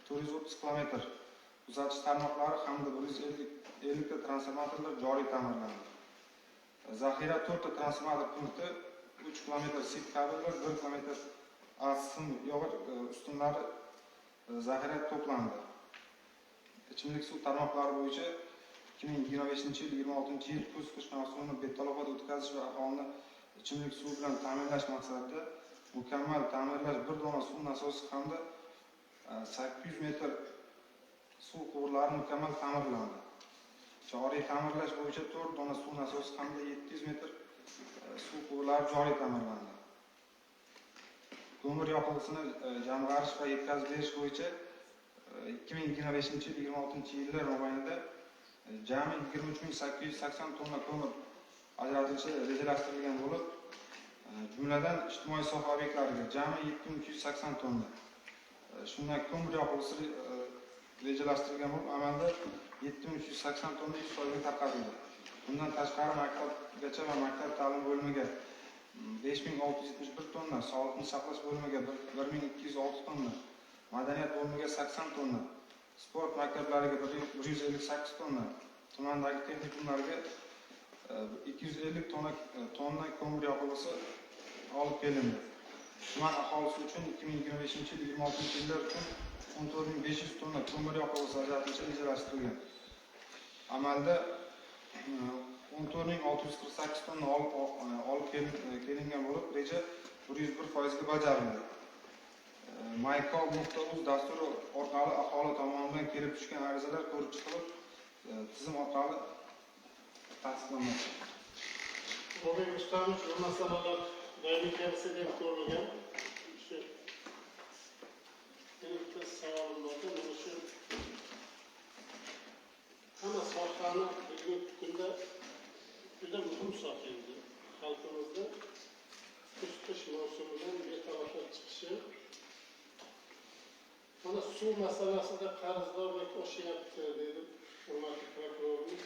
430 km uzatish tarmoqlari hamda 150 ta transformatorlar joriy ta'mirlandi. Zaxira 4 ta transformator punkti, 3 km sip kabellar, 1 km sim yog'och ustunlari zaxira to'plandi. Ichimlik suv tarmoqlari bo'yicha 2025-26 yil kuz-qish mavsumini betalofat o'tkazish va aholini ichimlik suv bilan ta'minlash maqsadida mukammal ta'mirlash 1 dona suv nasosi hamda 800 metr suv quvurlari mukammal ta'mirlandi. Joriy ta'mirlash bo'yicha 4 dona suv nasosi hamda 700 metr suv quvurlari joriy ta'mirlandi. Ko'mir yoqilg'isini jamg'arish va yetkazib berish bo'yicha 2025-26 yillar mobaynida jami 23.880 tonna ko'mir ajratilishi rejalashtirilgan bo'lib, jumladan ijtimoiy soha obyektlariga jami 7.280 tonna. Shundan ko'mir yoqilg'isi rejalashtirilgan bo'lib, amalda 7.380 tonna 100% tarqatildi. Bundan tashqari maktabgacha va maktab ta'lim bo'limiga 5.671 tonna, sog'liqni saqlash bo'limiga 1.206 tonna, madaniyat bo'limiga 80 tonna, sport maktablariga 158 tonna, tumandagi texnikumlarga 250 tonna ko'mir yoqilg'isi olib kelindi. Tuman aholisi uchun 2025-26 yillar uchun 14.500 tonna ko'mir yoqilg'isi ajratilishi rejalashtirilgan. Amalda 14.648 tonna olib kelingan bo'lib, reja 101% ga bajarildi. Maykov.uz dasturi orqali aholi tomonidan kelib tushgan arizalar ko'rib chiqilib, tizim orqali tasdiqlanmoqda. Mobil Ustamovich, bu masalalar doimiy komissiya deb ko'rilgan. Shu bitta savolim bor. Mana shu hamma sohani bugungi kunda juda muhim soha edi. Xalqimizda kuz-qish mavsumidan betalofat chiqishi. Mana suv masalasida qarzdorlik oshyapti dedi hurmatli prokurorimiz.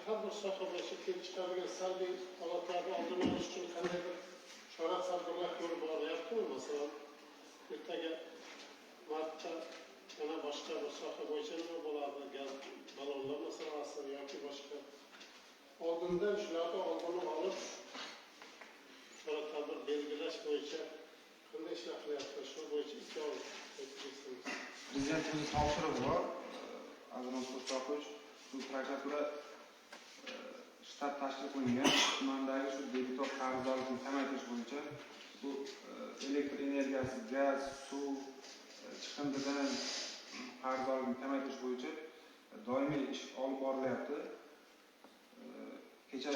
Har bir soha bo'yicha kelib chiqadigan salbiy holatlarni oldini olish uchun qandaydir chora-tadbirlar ko'rib borilyaptimi? Masalan, ertaga martda yana boshqa bir soha bo'yicha nima bo'ladi? Gaz ballonlar masalasi yoki boshqa. Oldindan shularni oldini olib, chora-tadbir belgilash bo'yicha qanday ishlar qilyapti? Shu bo'yicha ikki oz aytib Prezidentimiz topshirig'i bor. Aziz Mustafovic, bu prokuratura shtab tashkil qilingan. Tumandagi shu debitor qarzdorlikni kamaytirish bo'yicha bu elektr energiyasi, gaz, suv, chiqindidan qarzdorlikni kamaytirish bo'yicha doimiy ish olib borilyapti. Kecha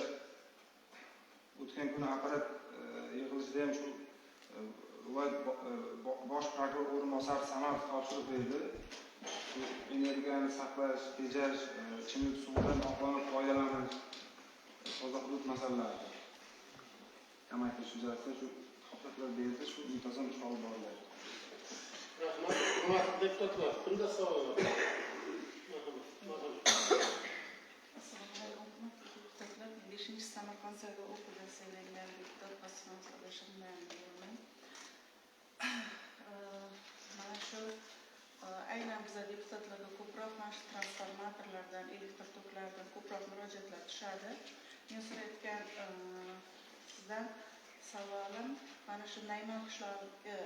o'tgan kuni apparat yig'ilishida ham shu bosh prokuror o'rinbosari Samarov topshiriq berdi. Shu energiyani saqlash, tejash, ichimlik suvidan noqonuniy foydalanish, toza hudud masalalari kamaytirish yuzasidan shu topshiriqlar berdi, shu muntazam ish olib boriladi. Rahmat. Hurmatli deputatlar, kimda savol bor? Deputatlar, 5-chi Samarqand saylov okrugidan saylangan deputat Basman Sadashimdan beraman. Mana shu aynan biza deputatlarga ko'proq mana shu transformatorlardan, elektr toklaridan ko'proq murojaatlar tushadi. Men so'rayotgan sizdan savolim mana shu Nayman qishlog'i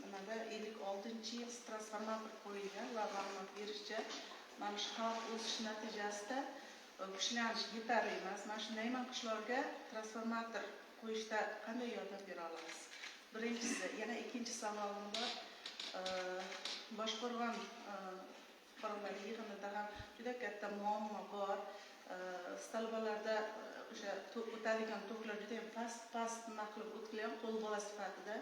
nimada 56-yil transformator qo'yilgan va ma'lumot berishcha mana shu xalq o'sish natijasida kuchlanish yetarli emas. Mana shu Nayman qishlog'iga transformator qo'yishda qanday yordam bera olasiz? Birinchisi, yana ikkinchi savolim bor. Boshqargan fuqarolar yig'inida ham juda katta muammo bor. Talabalarda o'sha o'tadigan toklar juda ham past qilib o'tilgan qo'l bola sifatida.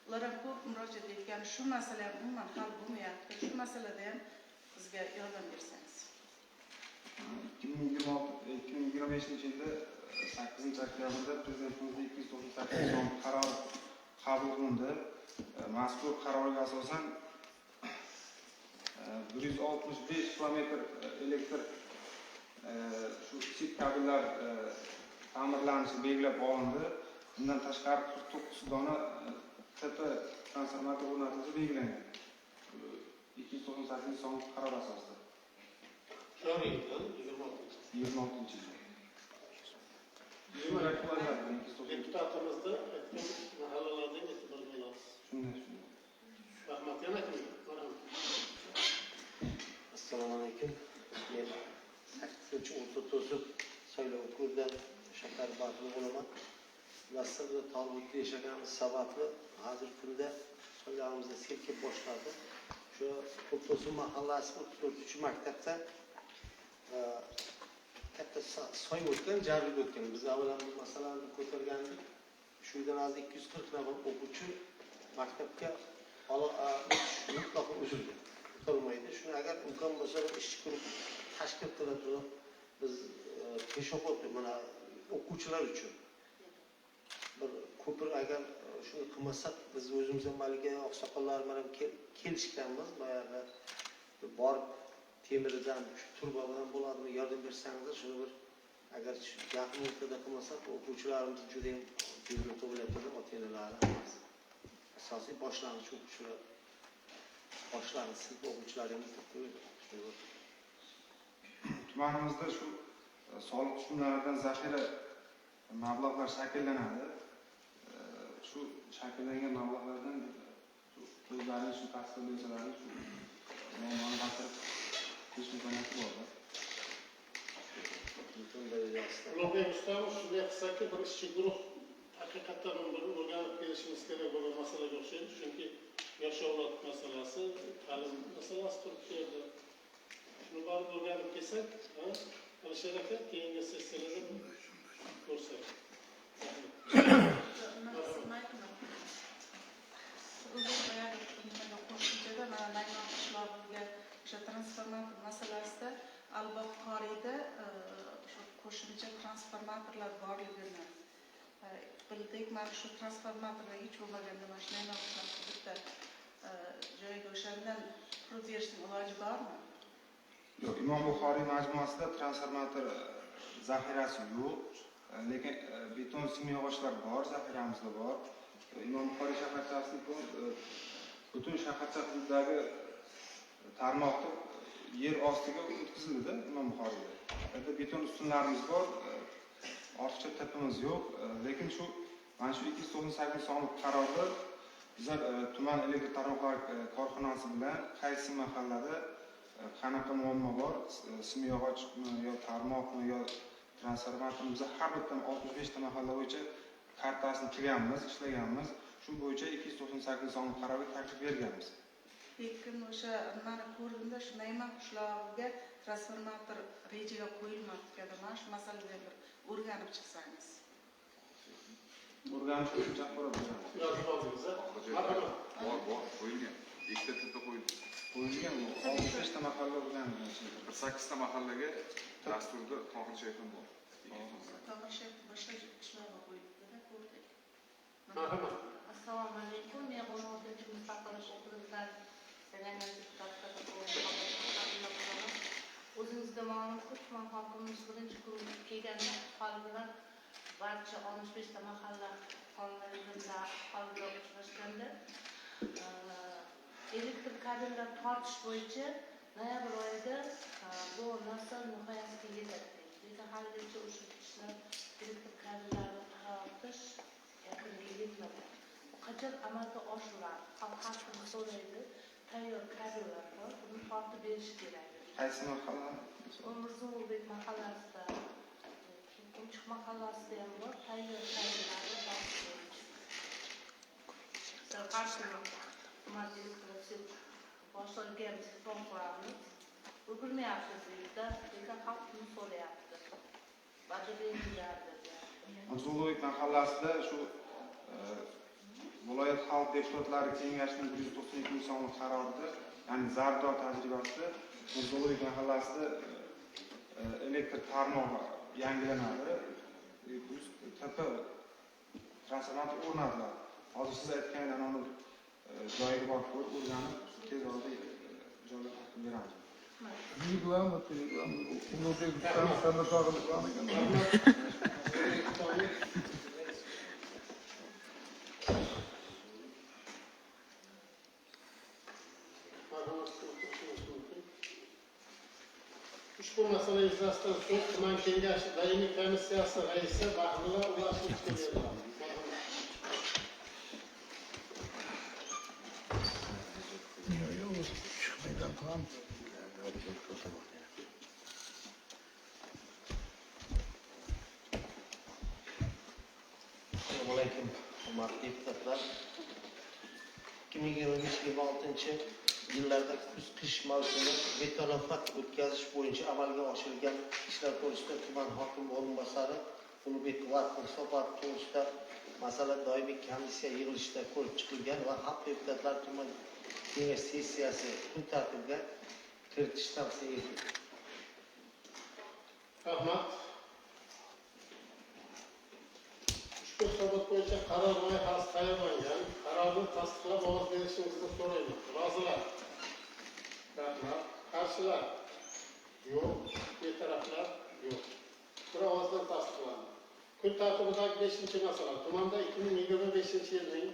Ular ham ko'p murojaat etgan, shu masala ham umuman hal bo'lmayapti. Shu masalada ham bizga yordam bersangiz. 2025-yilda 8-oktyabrda Prezidentimizning 298 sonli qarori qabul qilindi. Mazkur qarorga asosan 165 kilometr elektr shu sit kabellar ta'mirlanishi belgilab olindi. Bundan tashqari 49 dona TP transformator o'rnatilishi belgilangan. 298 sonli qaror asosida. Joriy yil 26-yil. Deputatımızda etkin mahallalardan e'tibor beramiz. Shunday. Rahmat. Yana kim? Assalomu alaykum. Men 8-o'rta saylov okrugidan Shakar Batul bo'laman. Nasrda toliblikda yashaganimiz sababli hozir kunda saylovimizda silkib boshladi. Shu Qo'rto'si mahallasi 34-maktabda katta soy o'tgan, jarlik o'tgan. Biz avval bu masalani ko'targandik. Shu yerdan hozir 240 nafar o'quvchi maktabga mutlaqo uzildi. O'tolmaydi. Shuni agar imkon bo'lsa ishchi guruh tashkil qilib turib biz peshobod mana o'quvchilar uchun bir ko'pir agar shuni qilmasak biz o'zimiz ham malika oqsoqollar bilan kelishganmiz. Boyagi borib temiridan, turbadan bo'ladimi yordam bersangiz, shuni bir agar yaqin o'rtada qilmasak o'quvchilarimiz juda ham ko'p bo'lyapti, ota-onalari. Asosiy boshlang'ich o'quvchilar, boshlang'ich sinf o'quvchilarimiz Tumanimizda shu soliq tushumlaridan zaxira mablag'lar shakllanadi. Shu shakllangan mablag'lardan o'zlarining shu tasdiqlovchilarning shu muammoni bartaraf qilish imkoniyati bor. Ulug'bek Ustamov shunday qilsaki, bir ishchi guruh haqiqatdan o'rganib kelishimiz kerak bo'lgan masalaga o'xshaydi. Chunki yosh avlod masalasi, ta'lim masalasi turibdi. Shuni borib o'rganib kelsak, Alisher aka keyingi sessiyalarda ko'rsak. Qo'shimchada mana Nayman qishlog'iga o'sha transformator masalasida Al-Buxoriyda shu qo'shimcha transformatorlar borligini bildik. Mana shu transformatorlar hech bo'lmaganda mana shu Nayman qishlog'ida bitta joyga o'shandan qurib berishning iloji bormi? Yo'q, Imom Buxoriy majmuasida transformator zaxirasi yo'q, lekin beton simyog'ochlar bor, zaxiramizda bor. Imom Buxoriy shaharchasining butun shaharcha hududidagi tarmoqni yer ostiga o'tkazildi Imom Buxoriyda. Endi beton ustunlarimiz bor, ortiqcha tepimiz yo'q, lekin shu mana shu 298 sonli qarorda bizlar tuman elektr tarmoqlari korxonasi bilan qaysi mahallada qanaqa muammo bor, simyog'ochmi yo tarmoqmi yo transformatormi, biz har bitta 65 ta mahalla bo'yicha kartasini qilganmiz, ishlaganmiz. Shu bo'yicha 298 sonli qarorga taklif berganmiz. Lekin o'sha nimani ko'rdimda, shu Nayman qishlog'iga transformator rejaga qo'yilmadi. Mana shu masalada bir o'rganib chiqsangiz. o'rganish uchun chaqirib beramiz. Yozib oldingiz. Marhamat. Bor, qo'yilgan. Ikkita tilda qo'yilgan. Qo'yilgan 6-5 ta mahalla o'rganilgan. 8 ta mahallaga dasturda Tohir Shayxon bor. Marhamat. Assalomu alaykum. Men 16-chi mustaqil o'quvchilar Telenor deputatlar tomonidan o'zingizga ma'lumki, tuman hokimimiz birinchi guruh kelganda aholilar barcha 65 ta mahalla aholilarida aholiga uchrashganda elektr kabellar tortish bo'yicha noyabr oyida bu narsa nihoyasiga yetadi. Lekin haligacha o'sha ishlar elektr kabellarni tortish yakuniga yetmadi. Qachon amalga oshiriladi? Xalq so'raydi. Tayyor kabellar bor, buni tortib berish kerak. Qaysi mahalla? Umrzo'bek mahallasida, Qumchiq mahallasida ham bor, tayyor kabellarni tortib berish. Qarshini boshlangan telefon quramiz. Ulgurmayapmiz deydi, lekin xalq buni so'rayapti. Bajaringlardi. Umrzo'bek mahallasida shu viloyat xalq deputatlari kengashining 192-sonli qarorida, ya'ni Zardo tajribasida Umrzo'bek mahallasida elektr tarmog'i yangilanadi. Tepa transformator o'rnatiladi. Hozir siz aytgan ana joyiga borib ko'rib o'rganib, tez orada joyga taqdim beramiz. Reklama, Umrzo'bek san'at sog'liqlaniga. Ushbu masala yuzasidan so'ng tuman kengashi doimiy komissiyasi raisi Bahriddin Ulashimovga beriladi. Assalomu alaykum, hurmatli deputatlar. 2025-26 yillarda kuz-qish mavsumida betonofat o'tkazish bo'yicha amalga oshirilgan ishlar to'g'risida tuman hokim o'rinbosari Ulug'bekov hisobot to'g'risida masala doimiy komissiya yig'ilishida ko'rib chiqilgan va xalq deputatlar tuman kengash sessiyasi kun tartibiga kiritish tavsiya etildi. Rahmat. Ushbu hisobot bo'yicha qaror loyihasi tayyorlangan. Qarorni tasdiqlab ovoz berishingizni so'rayman. Rozilar? Rahmat. Qarshilar? Yo'q. Betaraflar? Yo'q. Bir ovozdan tasdiqlandi. Kun tartibidagi 5-masala. Tumanda 2025-yilning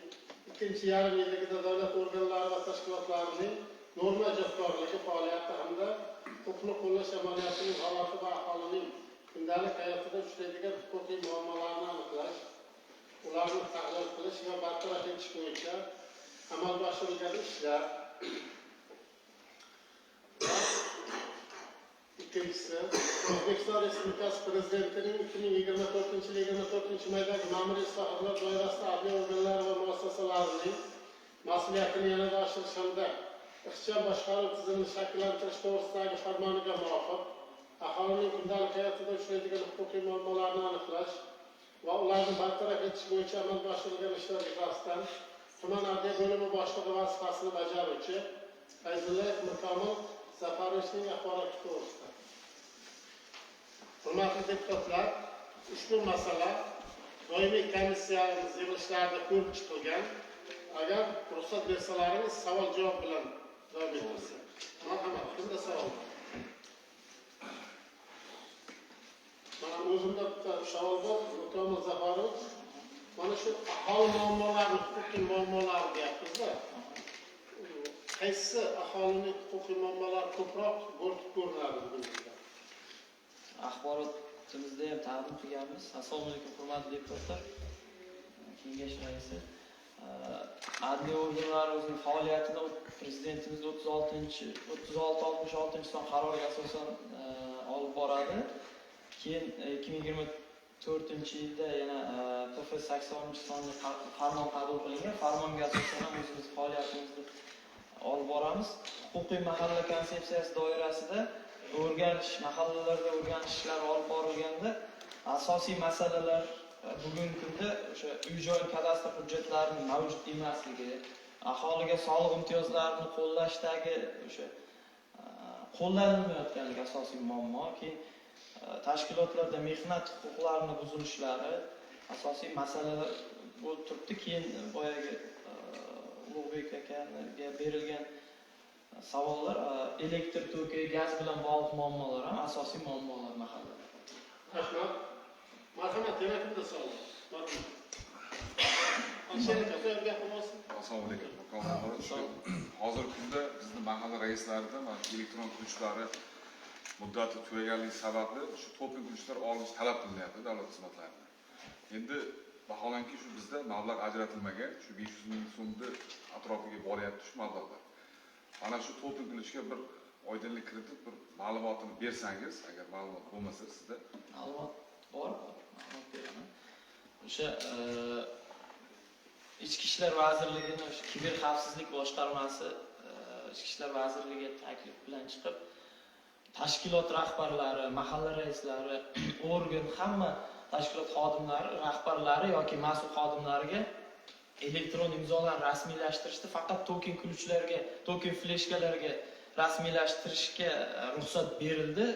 2-yarmiyligida davlat organlari va tashkilotlarining norma ijodkorligi faoliyati hamda huquqni qo'llash amaliyotining holati va aholining kundalik hayotida uchraydigan huquqiy muammolarni aniqlash, ularni tahlil qilish va bartaraf etish bo'yicha amalga oshirilgan ishlar. Ikkinchisi, O'zbekiston Respublikasi Prezidentining 2024-maydagi ma'muriy islohotlar doirasida adliya organlari va muassasalarining mas'uliyatini yanada oshirish hamda ixcham boshqaruv tizimini shakllantirish to'g'risidagi farmoniga muvofiq aholining kundalik hayotida uchraydigan huquqiy muammolarni aniqlash va ularni bartaraf etish bo'yicha amalga oshirilgan ishlar yuzasidan tuman adliya bo'limi boshlig'i vazifasini bajaruvchi Fayzullayev Mirkomil Zafarovich axboroti to'g'risida. Hurmatli deputatlar, ushbu masala doimiy komissiyamiz yig'ilishlarida ko'rib chiqilgan. Agar ruxsat bersalaringiz savol-javob bilan davom ettirsak. Marhamat, kimda savol? Mana o'zimda bitta savol bor, Mirkomil Zafarovich. Mana shu aholi muammolari, huquqiy muammolar deyapmiz-da. Qaysi aholining huquqiy muammolari ko'proq bo'rtib ko'rinadi bugungi? Axborotimizda ham taqdim qilganmiz. Assalomu alaykum, hurmatli deputatlar. Kengash raisi. Adliya organlari o'zining faoliyatida prezidentimiz 36-66-son qaroriga asosan olib boradi. Keyin 2024-yilda yana PF 80-sonli farmon qabul qilingan. Farmonga asosan ham o'zimiz faoliyatimizni olib boramiz. Huquqiy mahalla konsepsiyasi doirasida o'rganish, mahallalarda o'rganish ishlari olib borilganda asosiy masalalar bugungi kunda o'sha uy-joy kadastr hujjatlarining mavjud emasligi, aholiga soliq imtiyozlarini qo'llashdagi o'sha qo'llanilmayotganligi asosiy muammo. Keyin tashkilotlarda mehnat huquqlarining buzilishlari asosiy masalalar bo'lib turibdi. Keyin boyagi Ulug'bek akaga berilgan savollar elektr toki, gaz bilan bog'liq muammolar ham asosiy muammolar mahallada. Rahmat. Marhamat, yana kimda savol? Marhamat. Alisher aka, gapim olsin. Assalomu alaykum. Hozirgi kunda bizning mahalla raislarida mana elektron kuchlari muddati tugaganligi sababli shu token kuchlar olinish talab qilinyapti davlat xizmatlaridan. Endi vaholanki shu bizda mablag' ajratilmagan, shu 500 ming so'mni atrofiga boryapti shu mablag'lar. Ana shu token kuchga bir oydinlik kiritib, bir ma'lumotini bersangiz, agar ma'lumot bo'lmasa sizda. Ma'lumot bor, ma'lumot beraman. O'sha Ichki ishlar vazirligining o'sha kiber xavfsizlik boshqarmasi Ichki ishlar vazirligiga taklif bilan chiqib, tashkilot rahbarlari, mahalla raislari, organ hamma tashkilot xodimlari, rahbarlari yoki mas'ul xodimlariga elektron imzolarni rasmiylashtirishda faqat token kuluvchilarga, token fleshkalarga rasmiylashtirishga ruxsat berildi.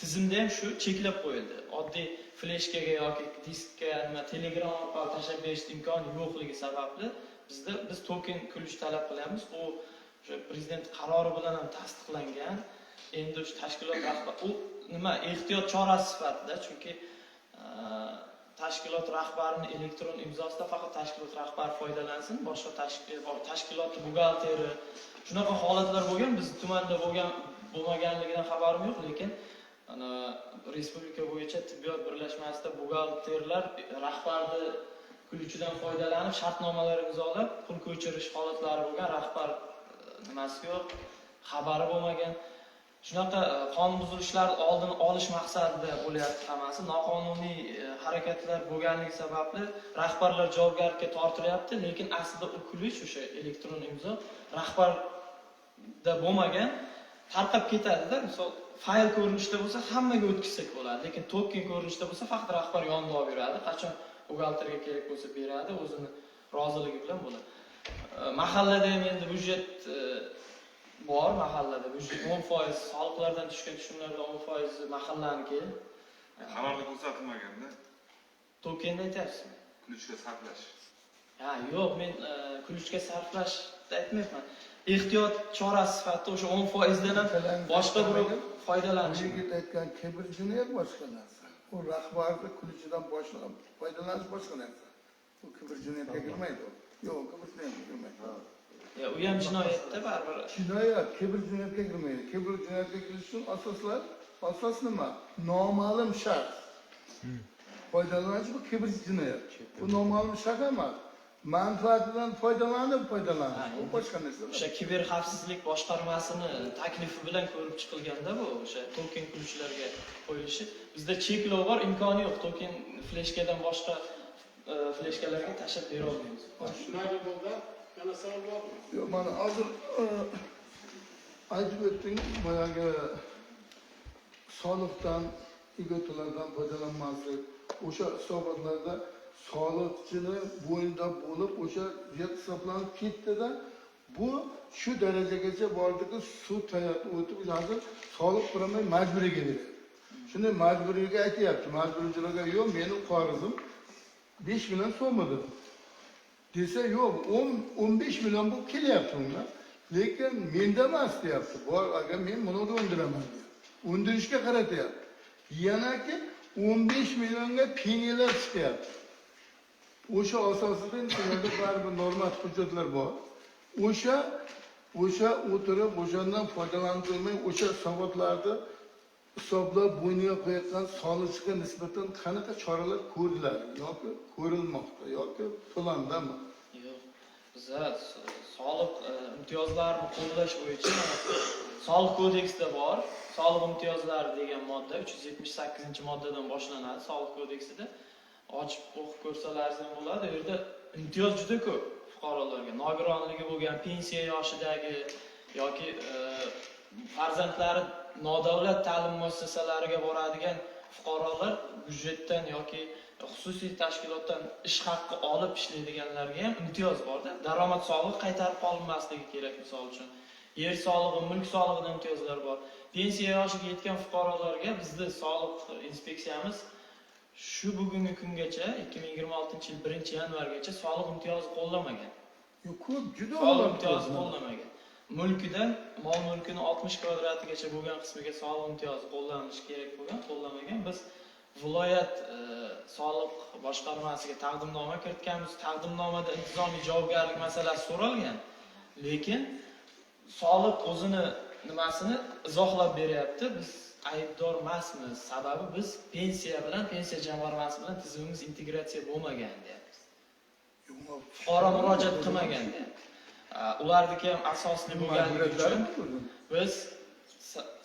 Tizimda ham shu cheklab qo'yildi. Oddiy fleshkaga yoki diskka, Telegram orqali tashlab berish imkoni yo'qligi sababli biz token kulish talab qilyapmiz. U o'sha prezident qarori bilan ham tasdiqlangan. Endi o'sha tashkilot rahbari u nima ehtiyot chorasi sifatida, chunki tashkilot rahbarining elektron imzosida faqat tashkilot rahbari foydalansin, boshqa tashkilot buxgalteri shunaqa holatlar bo'lgan. Biz tumanda bo'lmaganligidan xabarim yo'q, lekin respublika bo'yicha tibbiyot birlashmasida buxgalterlar rahbarni kuluvchidan foydalanib shartnomalar imzolab pul ko'chirish holatlari bo'lgan. Rahbar nimasi yo'q, xabari bo'lmagan. Shunaqa qonun buzilishlarni oldini olish maqsadida bo'lyapti hammasi. Noqonuniy harakatlar bo'lganligi sababli rahbarlar javobgarlikka tortilyapti, lekin aslida u kulish o'sha elektron imzo rahbarda bo'lmagan tarqab ketadi-da. Misol fayl ko'rinishida bo'lsa hammaga o'tkazsak bo'ladi, lekin token ko'rinishida bo'lsa faqat rahbar yonida olib yuradi. Qachon buxgalterga kerak bo'lsa beradi, o'zini roziligi bilan bo'ladi. Mahallada ham endi byudjet bor, mahallada byudjet 10% soliqlardan tushgan tushumlardan 10% mahallaniki. Qarorda ko'rsatilmaganda Tokenni aytyapsizmi? kuchga sarflash. Ha, yo'q, men kuchga sarflashni aytmayapman. Ehtiyot chorasi sifatida o'sha 10% dan ham boshqa bir foydalanish. Yigit aytgan kibr jinoyat boshqa narsa. U rahbarni kulichidan boshlab foydalanish boshqa narsa. U kibr jinoyatga kirmaydi. Yo'q, kibr jinoyatga kirmaydi. Ya, u ham jinoyatda baribir. Jinoyat kibr jinoyatga kirmaydi. Kibr jinoyatga kirish uchun asos nima? Noma'lum shaxs. Foydalanish bu kibr jinoyat. Bu noma'lum shaxs emas. Manfaatidan foydalanib. Bu boshqa narsa. O'sha kiber xavfsizlik boshqarmasini taklifi bilan ko'rib chiqilganda bu o'sha token kuluvchilarga qo'yilishi. Bizda cheklov bor, imkoni yo'q. Token fleshkadan boshqa fleshkalarga tashlab bera olmaymiz. Shunday bo'ldi. Yana savol bor? Yo'q, mana hozir aytib o'tding, boyagi soliqdan, igotalardan foydalanmaslik, o'sha hisobotlarda soliqchini bo'yinda bo'lib o'sha yer hisoblanib ketdi-da, bu shu darajagacha bordiki, sud hayoti o'tib hozir soliq to'lamay majburiga beradi. Shunday majburiga aytyapti, majburchilarga yo'q, mening qarzim 5 million so'm edi. Desa yo'q, 15 million bu kelyapti unga. Lekin menda emas deyapti. Bor, agar men buni o'ndiraman deyapti. O'ndirishga qaratyapti. Yanaki 15 millionga penyalar chiqyapti. O'sha asosida internetda baribir normativ hujjatlar bor. O'sha o'tirib, o'shandan foydalanib qo'ymay, o'sha hisobotlarni hisoblab bo'yniga qo'yayotgan soliqchiga nisbatan qanaqa choralar ko'riladi yoki ko'rilmoqda yoki to'landami? Yo'q. Bizda soliq imtiyozlarini qo'llash bo'yicha soliq kodeksida bor. Soliq imtiyozlari degan modda 378-moddadan boshlanadi soliq kodeksida. Ochib o'qib ko'rsalaringiz ham bo'ladi. U yerda imtiyoz juda ko'p fuqarolarga. Nogironligi bo'lgan, pensiya yoshidagi yoki farzandlari nodavlat ta'lim muassasalariga boradigan fuqarolar byudjetdan yoki xususiy tashkilotdan ish haqqi olib ishlaydiganlarga ham imtiyoz borda. Daromad solig'i qaytarib qolinmasligi kerak, misol uchun. Yer solig'i, mulk solig'idan imtiyozlar bor. Pensiya yoshiga yetgan fuqarolarga bizning soliq inspeksiyamiz shu bugungi kungacha 2026-yil 1-yanvargacha soliq imtiyozi qo'llamagan. Ko'p, juda Soliq imtiyozi qo'llamagan. Mulkidan mol mulkini 60 kvadratigacha bo'lgan qismiga soliq imtiyozi qo'llanishi kerak bo'lgan, qo'llamagan. Biz viloyat soliq boshqarmasiga taqdimnoma kiritganmiz. Taqdimnomada intizomiy javobgarlik masalasi so'ralgan, lekin soliq o'zini nimasini izohlab beryapti. Biz aybdor emasmiz. Sababi biz pensiya jamg'armasi bilan tizimimiz integratsiya bo'lmagan deyapmiz. Fuqaro murojaat qilmagan deyapti. Ularniki ham asosli bo'lganligi uchun biz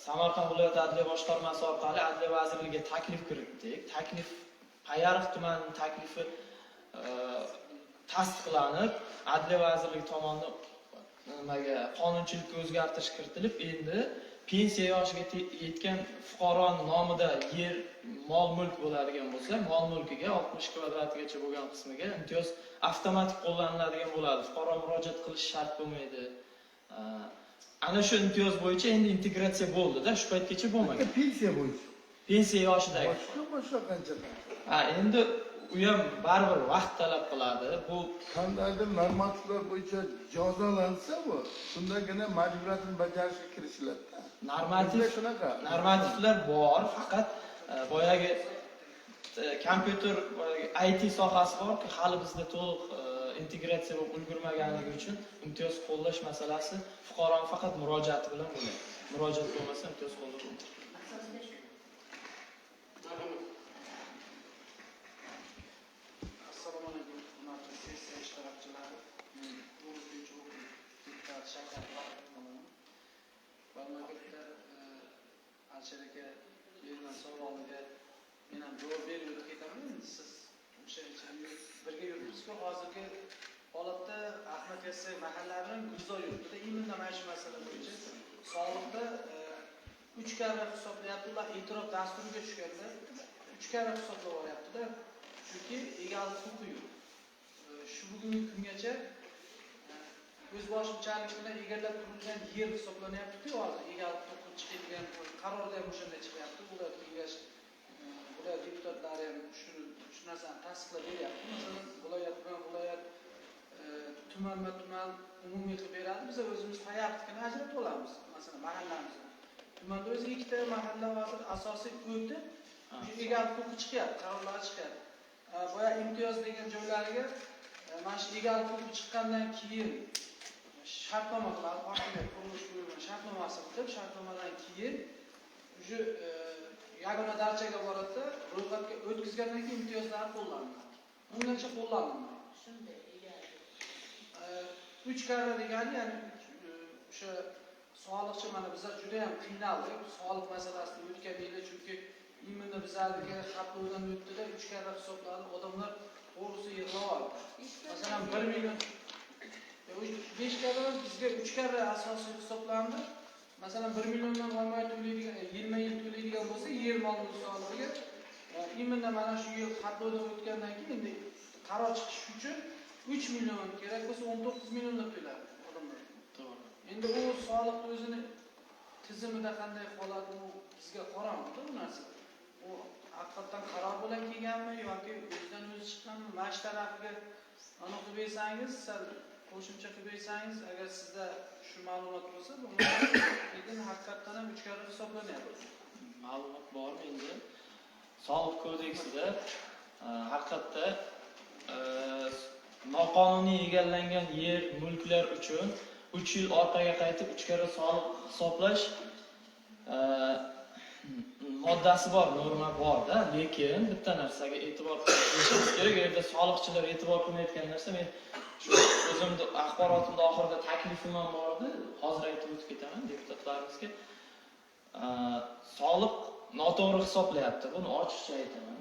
Samarqand viloyat adliya boshqarmasi orqali Adliya vazirligiga taklif kiritdik. Taklif Payariq tumanining taklifi tasdiqlanib, Adliya vazirligi tomonidan qonunchilikka o'zgartirish kiritilib, endi pensiya yoshiga yetgan fuqaroning nomida yer, mol mulk bo'ladigan bo'lsa, mol mulkiga 60 kvadratgacha bo'lgan qismiga imtiyoz avtomatik qo'llaniladigan bo'ladi. Fuqaro murojaat qilish shart bo'lmaydi. Ana shu imtiyoz bo'yicha endi integratsiya bo'ldi-da, shu paytgacha bo'lmagan. Pensiya bo'yicha. Pensiya yoshidagi. Boshqa qancha. Endi u ham baribir vaqt talab qiladi. Bu qandaydir normativlar bo'yicha jazolansa bu, shundagina majburiyatni bajarishga kirishiladi. Normativlar bor, faqat boyagi kompyuter IT sohasi borki, hali bizda to'liq integratsiya bo'lib ulgurmaganligi uchun imtiyoz qo'llash masalasi fuqaroning faqat murojaati bilan bo'ladi. Murojaat bo'lmasa imtiyoz qo'llanilmaydi. Assalomu alaykum, hurmatli sessiya ishtirokchilari. Men O'zbek deputat Shakar Farruxo'man. Mamlakatda Alshar aka bergan savoliga men ham javob berib o'tib ketaman. Siz o'sha birga yuribsiz-ku, hozirgi holatda Ahmad Yassayev mahallaning Gulzor yurtida imunda mana shu masala bo'yicha soliqda 3 karra hisoblayapti. Ular e'tirof dasturiga tushganda 3 karra hisoblab olyapti-da. Chunki egalik huquqi yo'q. Shu bugungi kungacha o'zboshimchalik bilan egallab turilgan yer hisoblanyapti-ku, hozir egalik huquqi chiqadigan qarorda ham o'shanda chiqyapti. Ular kengash viloyat deputatlari ham shu narsani tasdiqlab beryapti. Masalan, viloyat bilan viloyat tuman umumiy qilib beradi. Biz o'zimiz hayotlikni ajratib olamiz. Masalan, mahallamizni. Tumanda o'zi ikkita mahalla hozir asosiy o'tib, egalik huquqi chiqyapti, qarorlar chiqyapti. Boya imtiyoz degan joylariga mana shu egalik huquqi chiqqandan keyin shartnoma qiladi, hokimiyat qurilish bo'limi shartnomasi qilib, shartnomadan keyin shu yagona darajaga boradi, ro'yxatga o'tkazgandan keyin imtiyozlar qo'llaniladi. Ungacha qo'llanilmaydi. Shunday, egalik. 3 karra degani, ya'ni o'sha soliqchi mana bizlar juda ham qiynaldik soliq masalasida o'tgan yili, chunki imunda bizlarga xatlovdan o'tdida 3 karra hisobladi, odamlar to'g'risi yig'lab. Masalan 1 million 5 karra bizga 3 karra asosiy hisoblandi. Masalan 1 milliondan olmay to'laydigan, yilma-yil to'laydigan bo'lsa, yer mol mulk solig'iga imunda mana shu yil xatlovdan o'tgandan keyin endi qaror chiqish uchun 3 million kerak bo'lsa 19 millionlab to'laydi odamlar. To'g'ri. Endi u soliqni o'zini tizimida qanday qoladi, u bizga qorong'u bu narsa. U haqiqatan qaror bilan kelganmi yoki o'zidan o'zi chiqqanmi? Mash tarafiga aniq qilib bersangiz, sal qo'shimcha qilib bersangiz, agar sizda shu ma'lumot bo'lsa, bu lekin haqiqatan ham 3 karra hisoblanyapti. Ma'lumot bormi endi? Soliq kodeksida haqiqatda noqonuniy egallangan yer, mulklar uchun 3 yil orqaga qaytib 3 karra soliq hisoblash moddasi bor, norma bor-da, lekin bitta narsaga e'tibor berishimiz kerak. Yerda soliqchilar e'tibor qilmayotgan narsa, men shu o'zimni axborotimda oxirida taklifim ham bor edi, hozir aytib o'tib ketaman deputatlarimizga. Soliq noto'g'ri hisoblayapti, buni ochiqcha aytaman.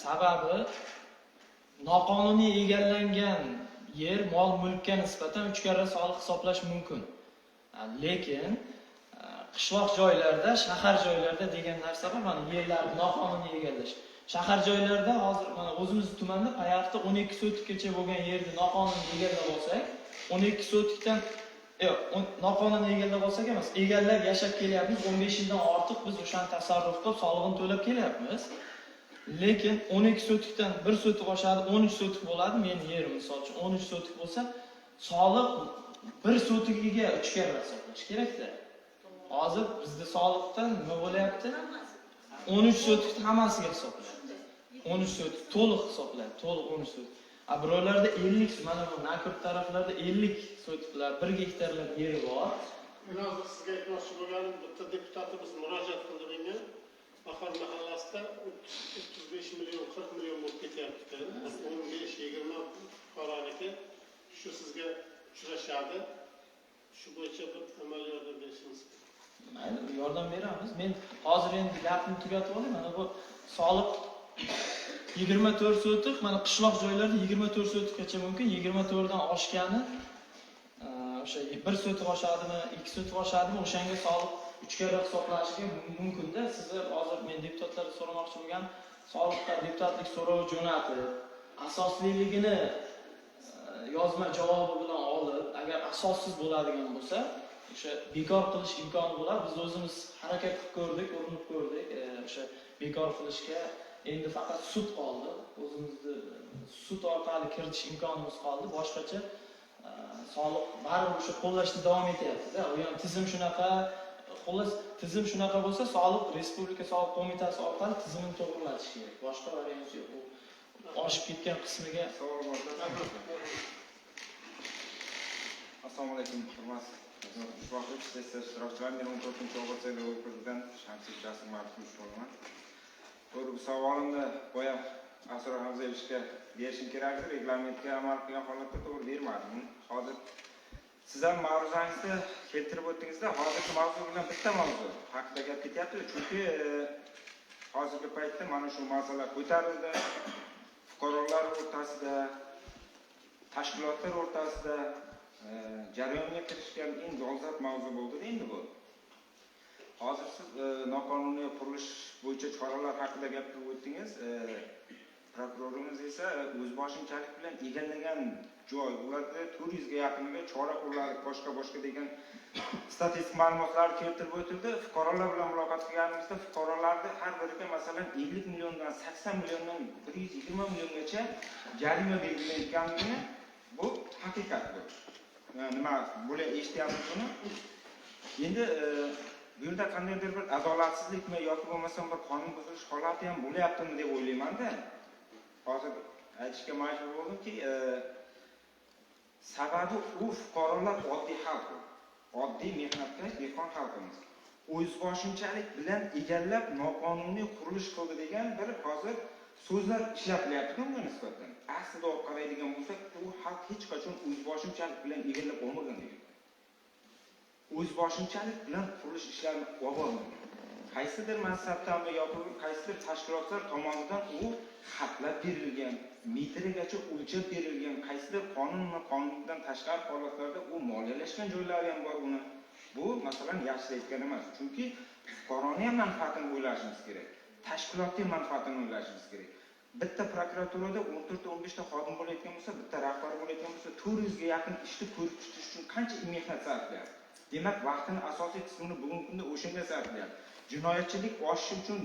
Sababi noqonuniy egallangan yer, mol mulkka nisbatan 3 karra soliq hisoblash mumkin. Lekin qishloq joylarda, shahar joylarda degan narsa bor, mana yerlarni noqonuniy egallash. Shahar joylarda hozir mana o'zimiz tumanda qayerda 12 sotikgacha bo'lgan yerni noqonuniy egallab olsak, 12 sotikdan noqonuniy egallab olsak emas, egallab yashab kelyapmiz. 15 yildan ortiq biz o'shani tasarruf qilib, solig'ini to'lab kelyapmiz. Lekin 12 sotikdan 1 sotik oshadi, 13 sotik bo'ladi. Men yerim misol uchun 13 sotik bo'lsa, soliq 1 sotigiga 3 karra hisoblash kerak-da. Hozir bizda soliqdan nima bo'layapti? 13 sotikni hammasiga hisoblayapti. 13 sotik to'liq hisoblayapti, to'liq 13 sotik. Birolarda 50, mana bu Nakir taraflarda 50 sotiklar, 1 gektarlar yeri bor. Men hozir sizga aytmoqchi bo'lganim, bitta deputatimiz murojaat qildi menga. Bahor mahallasida 35 million, 40 million bo'lib ketyapti. 15-20 fuqaroniki shu sizga uchrashadi. Shu bo'yicha bir amaliy yordam berishingiz kerak. Mayli, yordam beramiz. Men hozir endi gapni tugatib olay. Mana bu soliq 24 sotik, mana qishloq joylarda 24 sotikgacha mumkin. 24 dan oshgani o'sha 1 sotik oshadimi, 2 sotik oshadimi, o'shanga soliq 3 karra hisoblanishiga mumkin-da. Sizlar hozir men deputatlardan so'ramoqchi bo'lgan, soliqqa deputatlik so'rovi jo'natib, asosliligini yozma javobi bilan olib, agar asossiz bo'ladigan bo'lsa, o'sha bekor qilish imkoni bo'ladi. Biz o'zimiz harakat qilib ko'rdik, urinib ko'rdik. O'sha bekor qilishga endi faqat sud qoldi. O'zimizni sud orqali kiritish imkonimiz qoldi. Boshqacha soliq baribir o'sha qo'llashda davom etyapti-da. U ham tizim shunaqa, xullas tizim shunaqa bo'lsa, soliq Respublika soliq qo'mitasi orqali tizimni to'g'rilatish kerak. Boshqa variant yo'q. Bu oshib ketgan qismiga Savol bor. Assalomu alaykum, hurmatli ishtirokchi, sessiya ishtirokchilari. Men 14-og'ust saylovi o'tkazilgan Shamsiy Jasur Martush bo'laman. To'g'ri, bu savolimni boya Asror Hamzayevichga berishim kerakdi. Reglamentga amal qilgan holatda to'g'ri bermadim. Hozir siz ham mavzungizni keltirib o'tdingizda, hozirgi mavzu bilan bitta mavzu haqida gap ketyapti. Chunki hozirgi paytda mana shu masala ko'tarildi. Fuqarolar o'rtasida, tashkilotlar o'rtasida jarayonga kirishgan eng dolzarb mavzu bo'ldi endi bu. Hozir siz noqonuniy qurilish bo'yicha choralar haqida gapirib o'tdingiz. Prokurorimiz esa o'zboshimchalik bilan egallagan joy, ularda 400 ga yaqiniga chora ko'riladi, boshqa degan statistik ma'lumotlar keltirib o'tildi. Fuqarolar bilan muloqot qilganimizda fuqarolarning har biriga masalan 50 milliondan 80 milliondan 120 milliongacha jarima belgilanganligini bu haqiqat bu. Nima bo'lay eshityapmiz buni? Endi bu yerda qandaydir bir adolatsizlikmi yoki bo'lmasam bir qonun buzilish holati ham bo'layaptimi deb o'ylayman-da. Hozir aytishga majbur bo'ldimki, sababi u fuqarolar oddiy xalq, oddiy mehnatkash dehqon xalqimiz. O'zboshimchalik bilan egallab noqonuniy qurilish qildi degan bir hozir so'zlar ishlatilyapti unga nisbatan. Aslida olib qaraydigan bo'lsak, u xalq hech qachon o'zboshimchalik bilan egallab olmagan degan. O'zboshimchalik bilan qurilish ishlarini olib bormagan. Qaysidir mansabdan yoki qaysidir tashkilotlar tomonidan u xatlab berilgan, metrigacha o'lchab berilgan, qaysidir qonundan tashqari holatlarda u moliyalashgan joylari ham bor buni. Bu masalan yaxshilayotgan emas. Chunki fuqaroning ham manfaatini o'ylashimiz kerak. Tashkilotning manfaatini o'ylashimiz kerak. Bitta prokuraturada 14-15 ta xodim bo'layotgan bo'lsa, bitta rahbar bo'layotgan bo'lsa, 400 ga yaqin ishni ko'rib chiqish uchun qancha mehnat sarflayapti? Demak, vaqtini asosiy qismini bugungi kunda o'shanga sarflayapti. Jinoyatchilik oshishi uchun